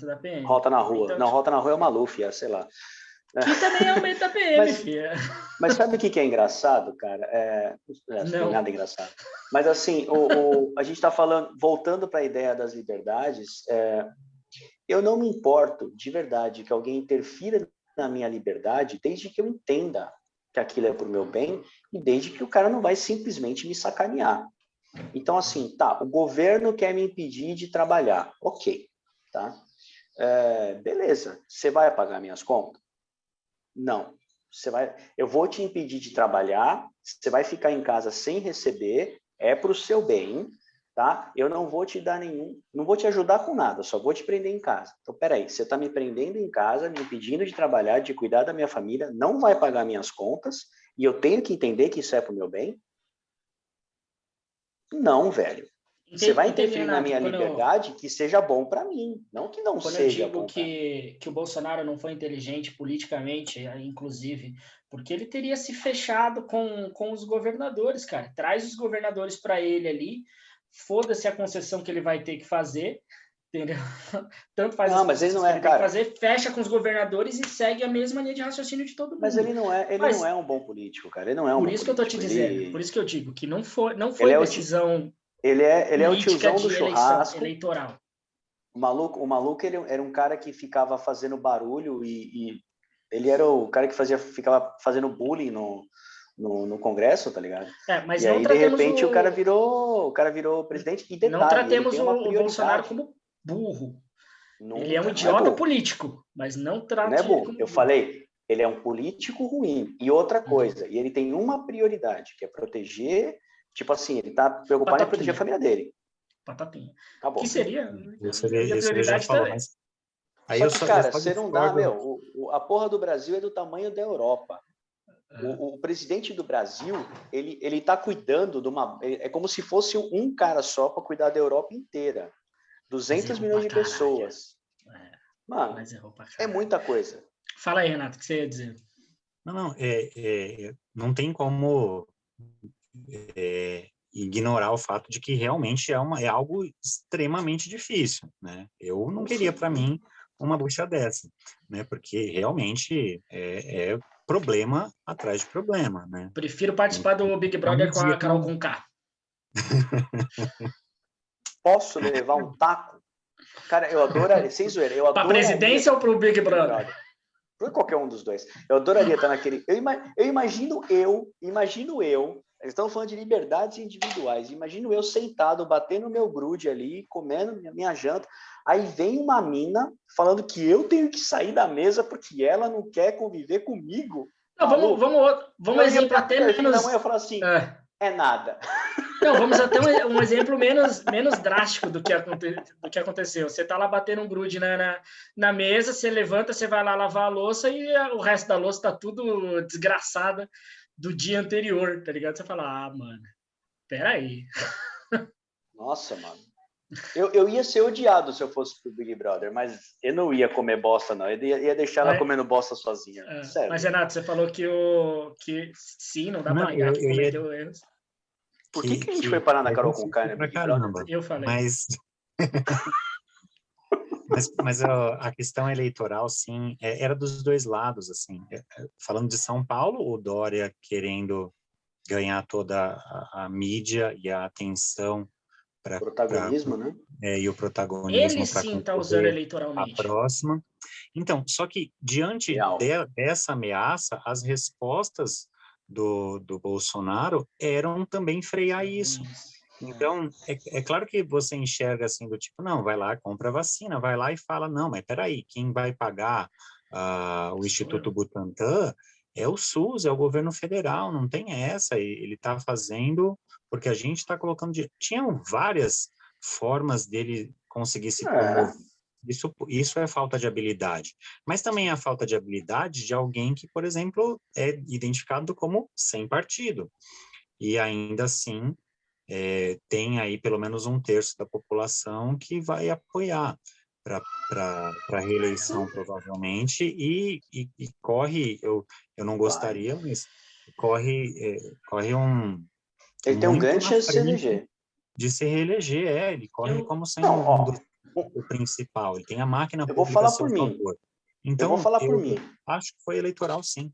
da PM. Rota na rua. Então, não, rota na rua é o Maluf, sei lá. Que também aumenta a PM, filha. Mas sabe o que é engraçado, cara? Não tem nada engraçado. Mas assim, a gente está falando, voltando para a ideia das liberdades, eu não me importo de verdade que alguém interfira na minha liberdade, desde que eu entenda que aquilo é para o meu bem e desde que o cara não vai simplesmente me sacanear. Então, assim, o governo quer me impedir de trabalhar. Ok, tá? Beleza. Você vai pagar minhas contas? Não. eu vou te impedir de trabalhar, você vai ficar em casa sem receber, é para o seu bem, tá? Eu não vou te dar não vou te ajudar com nada, só vou te prender em casa. Então, peraí, você está me prendendo em casa, me impedindo de trabalhar, de cuidar da minha família, não vai pagar minhas contas, e eu tenho que entender que isso é para o meu bem? Não, velho. Você vai interferir na minha liberdade, que seja bom para mim, não que não seja bom para mim. Quando eu digo que o Bolsonaro não foi inteligente politicamente, inclusive, porque ele teria se fechado com os governadores, cara. Traz os governadores para ele ali, foda-se a concessão que ele vai ter que fazer, entendeu? Tanto faz não, mas ele não é, cara. Fazer, fecha com os governadores e segue a mesma linha de raciocínio de todo mundo. Mas ele não é um bom político, cara. Ele não é um bom político. Por isso que eu tô te dizendo, por isso que eu digo que não foi decisão. Ele é o tiozão do churrasco. Eleitoral. O maluco ele era um cara que ficava fazendo barulho e ele era o cara que ficava fazendo bullying no Congresso, tá ligado? Mas e aí, de repente, o cara virou presidente. E detalhe, não tratemos o Bolsonaro como burro. Ele é um idiota político, mas não trata não é burro. Como eu falei, ele é um político ruim. E outra coisa, e ele tem uma prioridade, que é proteger... Tipo assim, ele tá preocupado em proteger a família dele. Patatinha. Tá bom. Que seria? Isso ele já falou, mas... Aí só que, cara, você não dá, a porra do Brasil é do tamanho da Europa. O presidente do Brasil, ele tá cuidando de uma... É como se fosse um cara só para cuidar da Europa inteira. 200 milhões de pessoas. Mano, é muita coisa. Fala aí, Renato, o que você ia dizer? Não tem como... ignorar o fato de que realmente é algo extremamente difícil, né? Eu não queria para mim uma bucha dessa, né? Porque realmente é problema atrás de problema, né? Prefiro participar do Big Brother com a Carol Conká. Posso levar um taco? Cara, eu adoraria, sem zoeira, eu adoraria... Pra presidência ou pro Big Brother? Por qualquer um dos dois. Eu adoraria estar naquele... Eu imagino eu, eles estão falando de liberdades individuais. Imagino eu sentado, batendo meu grude ali, comendo minha janta. Aí vem uma mina falando que eu tenho que sair da mesa porque ela não quer conviver comigo. Não, vamos exemplo até menos... Eu falo assim, é nada. Não, vamos até um exemplo menos drástico do que aconteceu. Você tá lá batendo um grude na mesa, você levanta, você vai lá lavar a louça e o resto da louça tá tudo desgraçada do dia anterior, tá ligado? Você fala, mano, peraí. Nossa, mano. Eu ia ser odiado se eu fosse pro Big Brother, mas eu não ia comer bosta, não. Eu ia deixar ela comendo bosta sozinha. Sério. Mas, Renato, você falou que sim, não dá pra negar que cometeu erros. Por que a gente foi parar na Carol Conká, né? Eu falei. Mas a questão eleitoral, sim, era dos dois lados, assim. Falando de São Paulo, o Dória querendo ganhar toda a mídia e a atenção para protagonismo, né? E o protagonismo. Ele sim está usando eleitoralmente. A próxima. Então, só que diante dessa ameaça, as respostas do Bolsonaro eram também frear isso. Então, é claro que você enxerga assim do tipo, não, vai lá, compra a vacina, vai lá e fala, não, mas peraí, quem vai pagar o Instituto Butantan é o SUS, é o governo federal, não tem essa, ele está fazendo, porque a gente está colocando... Tinham várias formas dele conseguir se promover. Isso é falta de habilidade. Mas também é a falta de habilidade de alguém que, por exemplo, é identificado como sem partido. E ainda assim, tem aí pelo menos 1/3 da população que vai apoiar para a reeleição, provavelmente, e corre, eu não gostaria, mas corre um... Ele tem um grande chance de se reeleger. De se reeleger, ele corre como sendo o principal, ele tem a máquina pública. Eu vou falar por mim. Então, eu vou falar por mim. Acho que foi eleitoral, sim.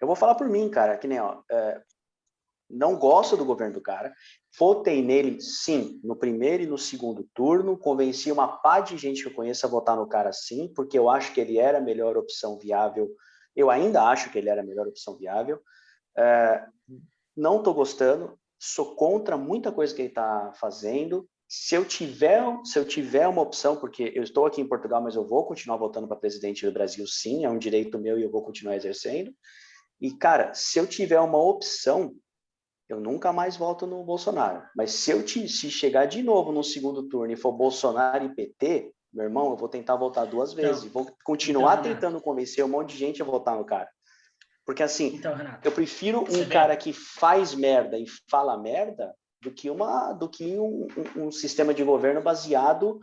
Eu vou falar por mim, cara, que nem, não gosto do governo do cara, votei nele, sim, no primeiro e no segundo turno, convenci uma pá de gente que eu conheço a votar no cara, sim, porque eu acho que ele era a melhor opção viável, eu ainda acho que ele era a melhor opção viável, não estou gostando, sou contra muita coisa que ele está fazendo, se eu tiver uma opção, porque eu estou aqui em Portugal, mas eu vou continuar votando para presidente do Brasil, sim, é um direito meu e eu vou continuar exercendo. E, cara, se eu tiver uma opção, eu nunca mais voto no Bolsonaro. Mas se chegar de novo no segundo turno e for Bolsonaro e PT, meu irmão, eu vou tentar votar 2 vezes. Então, vou continuar tentando convencer um monte de gente a votar no cara. Porque, assim, Renato, eu prefiro um cara que faz merda e fala merda do que um sistema de governo baseado,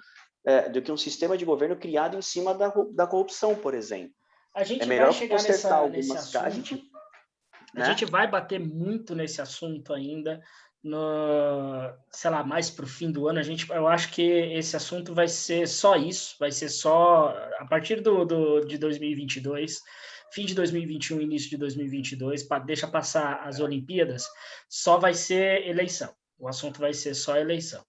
do que um sistema de governo criado em cima da corrupção, por exemplo. A gente vai chegar nesse assunto. A gente vai bater muito nesse assunto ainda, sei lá, mais para o fim do ano. Eu acho que esse assunto vai ser só isso, vai ser só a partir de 2022, fim de 2021, início de 2022, deixa passar as Olimpíadas, só vai ser eleição. O assunto vai ser só eleição.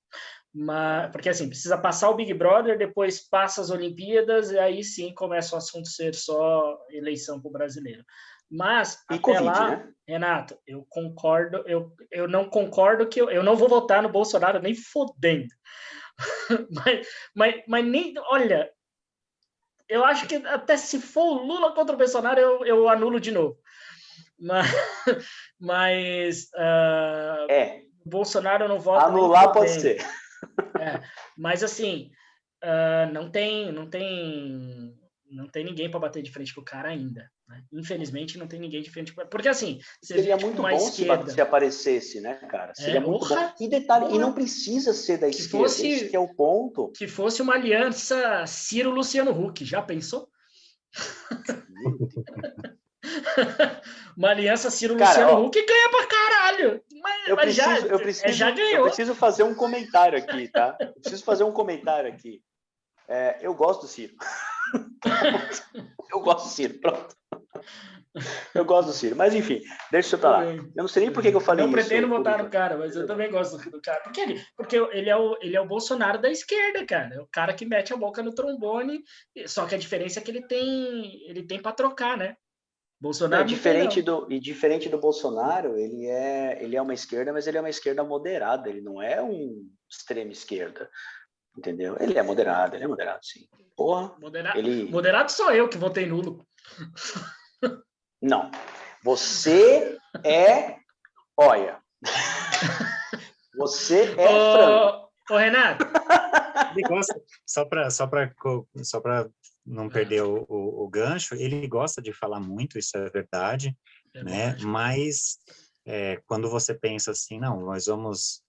Porque assim, precisa passar o Big Brother, depois passa as Olimpíadas, e aí sim começa o assunto ser só eleição para o brasileiro. Mas, e até COVID, lá, né? Renato, eu concordo, eu não concordo que eu não vou votar no Bolsonaro nem fodendo. mas nem, olha, eu acho que até se for o Lula contra o Bolsonaro, eu anulo de novo. Mas Bolsonaro eu não voto anular pode ser. Mas assim, não tem ninguém para bater de frente com o cara ainda, né? Infelizmente não tem ninguém de frente com... Porque assim, seria muito bom se aparecesse, né, cara? Seria muito bom. E detalhe, e não precisa ser da esquerda, esse que é o ponto. Que fosse uma aliança Ciro-Luciano Huck, já pensou? Uma aliança Ciro-Luciano Huck ganha pra caralho. Já ganhou. Eu preciso fazer um comentário aqui, tá? Eu gosto do Ciro. Eu gosto do Ciro, pronto. Eu gosto do Ciro, mas enfim, deixa eu pra lá. Eu não sei nem por que eu falei isso. Não pretendo votar no cara, mas eu também gosto do cara. Porque ele é o Bolsonaro da esquerda, cara. É o cara que mete a boca no trombone, só que a diferença é que ele tem para trocar, né? Bolsonaro diferente do Bolsonaro, ele é uma esquerda, mas ele é uma esquerda moderada, ele não é um extrema esquerda, entendeu? Ele é moderado, sim. Porra, moderado sou eu que votei nulo. Não, você é, olha, você é frango. Ô, Renato. Só para não perder o gancho, ele gosta de falar muito, isso é verdade, né? Lógico. Mas quando você pensa assim, não, nós vamos...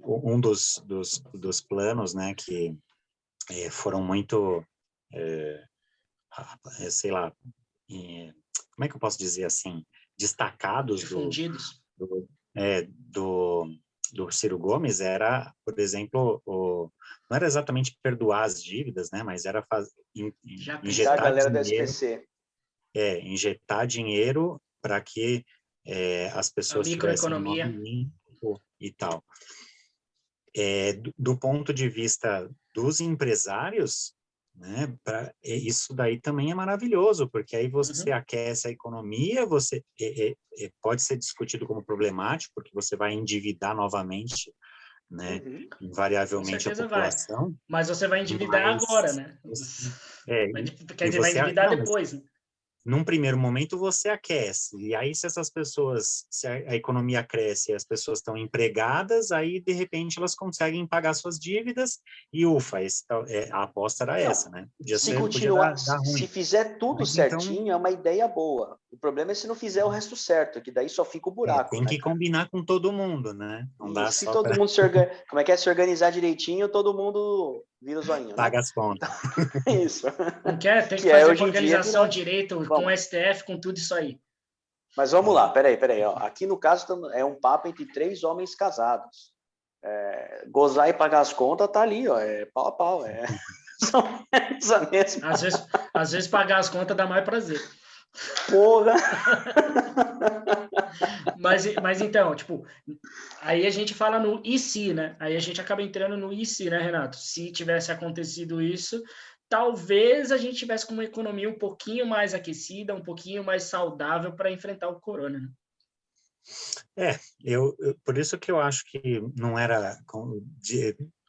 um dos planos, né, que foram muito, sei lá, como é que eu posso dizer assim, destacados difundidos do Ciro Gomes era, por exemplo, não era exatamente perdoar as dívidas, né, mas era injetar a galera dinheiro, da SPC. Injetar dinheiro para que as pessoas tivessem um nome limpo e tal. Do ponto de vista dos empresários, né, isso daí também é maravilhoso, porque aí você aquece a economia, você pode ser discutido como problemático, porque você vai endividar novamente, né, invariavelmente a população. Mas você vai endividar agora, né? Quer dizer, vai endividar depois, né? Num primeiro momento você aquece, e aí se a economia cresce e as pessoas estão empregadas, aí de repente elas conseguem pagar suas dívidas e ufa, a aposta era essa, né? Se fizer tudo certinho, então, é uma ideia boa. O problema é se não fizer o resto certo, que daí só fica o buraco. Tem que combinar com todo mundo, né? Não dá se todo mundo como é que é se organizar direitinho, todo mundo vira o zoinho, paga, né? As contas. Isso. Não quer? Tem que fazer com organização direito, com o STF, com tudo isso aí. Mas vamos lá, peraí. Ó. Aqui no caso é um papo entre 3 homens casados. Gozar e pagar as contas tá ali, ó, pau a pau. São a mesma. Às vezes pagar as contas dá mais prazer. Porra! Mas então, tipo, aí a gente fala no e se, né? Aí a gente acaba entrando no e se, né, Renato? Se tivesse acontecido isso, talvez a gente tivesse com uma economia um pouquinho mais aquecida, um pouquinho mais saudável para enfrentar o corona, né? Por isso que eu acho que não era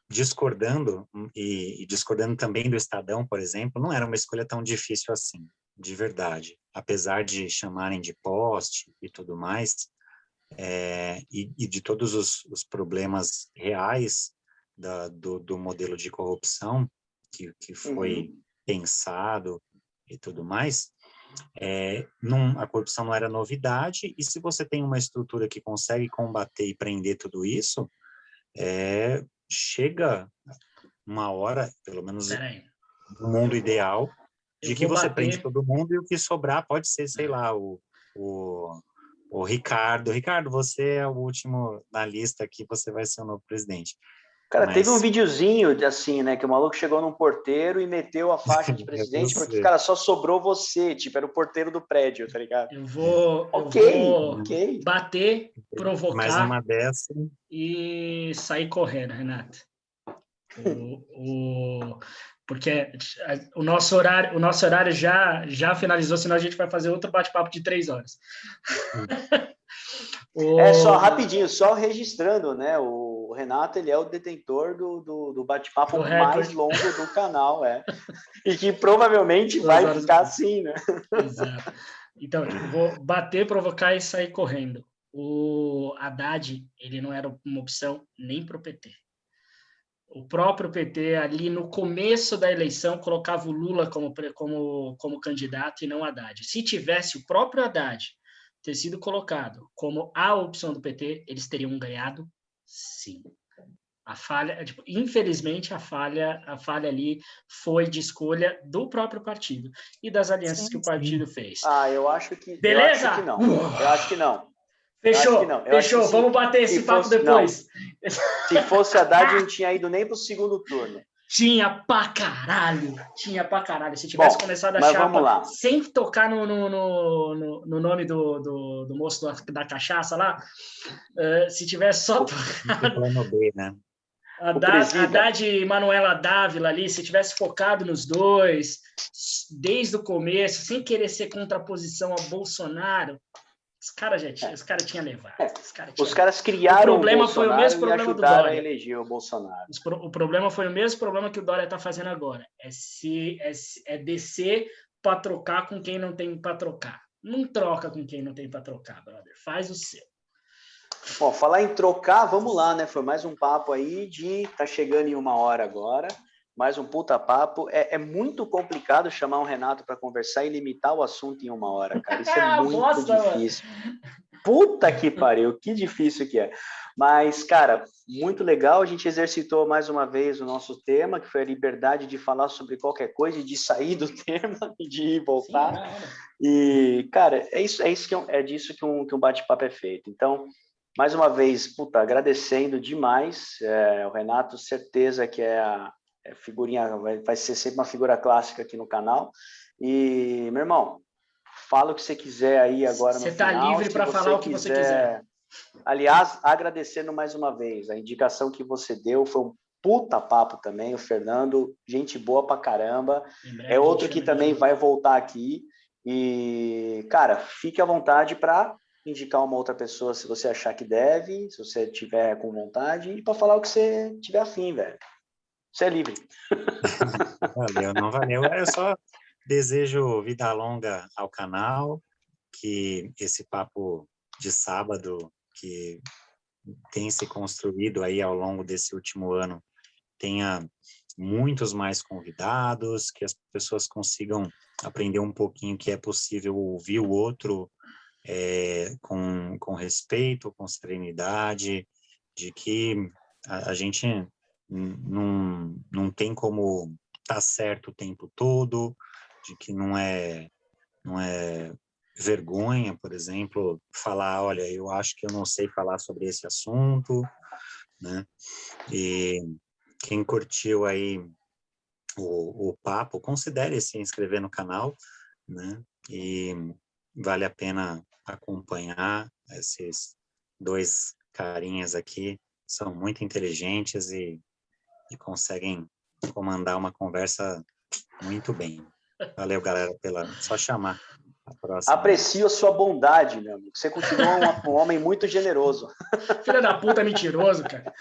discordando, e discordando também do Estadão, por exemplo, não era uma escolha tão difícil assim, de verdade. Apesar de chamarem de poste e tudo mais, e de todos os problemas reais do modelo de corrupção que foi pensado e tudo mais, a corrupção não era novidade, e se você tem uma estrutura que consegue combater e prender tudo isso, chega uma hora, pelo menos no mundo ideal, de que você prende todo mundo e o que sobrar pode ser, sei lá, o Ricardo. Ricardo, você é o último na lista aqui, você vai ser o novo presidente. Cara, teve um videozinho assim, né, que o maluco chegou num porteiro e meteu a faixa de presidente porque, cara, só sobrou você, tipo, era o porteiro do prédio, tá ligado? Eu vou bater, provocar mais uma dessa e sair correndo, Renato. Porque o nosso horário já finalizou, senão a gente vai fazer outro bate-papo de 3 horas. Só rapidinho, só registrando, né? O Renato, ele é o detentor do bate-papo mais longo do canal, e que provavelmente vai ficar assim, né? Exato. Então, eu vou bater, provocar e sair correndo. O Haddad, ele não era uma opção nem para o PT. O próprio PT, ali no começo da eleição, colocava o Lula como candidato e não Haddad. Se tivesse o próprio Haddad ter sido colocado como a opção do PT, eles teriam ganhado, sim. A falha, infelizmente, a falha ali foi de escolha do próprio partido e das alianças que o partido fez. Eu acho que beleza? Eu acho que não. Eu acho que não. Fechou. Vamos bater esse papo depois. Se fosse Haddad, não tinha ido nem para o segundo turno. Tinha pra caralho. Se tivesse começado a chapa sem tocar no nome do moço da cachaça lá, se tivesse só tocado... né? Haddad e Manuela Dávila ali, se tivesse focado nos dois, desde o começo, sem querer ser contraposição a Bolsonaro, os caras tinham levado. Os caras criaram o problema foi o mesmo problema do Dória. A eleger o Bolsonaro. O problema foi o mesmo problema que o Dória está fazendo agora. É descer para trocar com quem não tem para trocar. Não troca com quem não tem para trocar, brother. Faz o seu. Bom, falar em trocar, vamos lá, né? Foi mais um papo aí tá chegando em 1 hora agora. Mais um puta papo. É muito complicado chamar um Renato para conversar e limitar o assunto em 1 hora, cara. Isso é muito difícil. Mano. Puta que pariu, que difícil que é. Mas, cara, muito legal. A gente exercitou mais uma vez o nosso tema, que foi a liberdade de falar sobre qualquer coisa e de sair do tema e de ir e voltar. Sim, e, cara, é disso que um bate-papo é feito. Então, mais uma vez, agradecendo demais. O Renato, certeza que figurinha, vai ser sempre uma figura clássica aqui no canal. E, meu irmão, fala o que você quiser aí agora no final. Você está livre para falar o que você quiser. Aliás, agradecendo mais uma vez, a indicação que você deu foi um puta papo também, o Fernando, gente boa pra caramba. É outro que também vai voltar aqui. E, cara, fique à vontade para indicar uma outra pessoa se você achar que deve, se você tiver com vontade, e para falar o que você tiver afim, velho. Você é livre. Valeu, não valeu. Eu só desejo vida longa ao canal, que esse papo de sábado que tem se construído aí ao longo desse último ano tenha muitos mais convidados, que as pessoas consigam aprender um pouquinho que é possível ouvir o outro com respeito, com serenidade, de que a gente não tem como estar certo o tempo todo, de que não é vergonha, por exemplo, falar, olha, eu acho que eu não sei falar sobre esse assunto, né? E quem curtiu aí o papo, considere se inscrever no canal, né? E vale a pena acompanhar esses 2 carinhas aqui, são muito inteligentes e conseguem comandar uma conversa muito bem. Valeu, galera, só chamar. Aprecio a sua bondade, meu amigo. Você continua um homem muito generoso. Filha da puta, mentiroso, cara.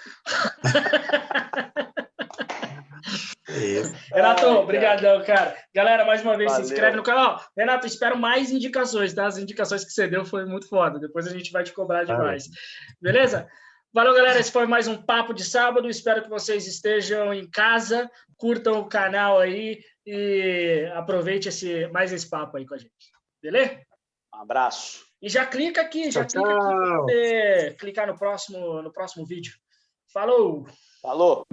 Renato, obrigadão, cara. Galera, mais uma vez, se inscreve no canal. Renato, espero mais indicações, tá? As indicações que você deu foi muito foda. Depois a gente vai te cobrar demais. Beleza? Valeu, galera. Esse foi mais um Papo de Sábado. Espero que vocês estejam em casa, curtam o canal aí e aproveite mais esse papo aí com a gente. Beleza? Um abraço. E já clica aqui, clica aqui para poder clicar no próximo vídeo. Falou! Falou!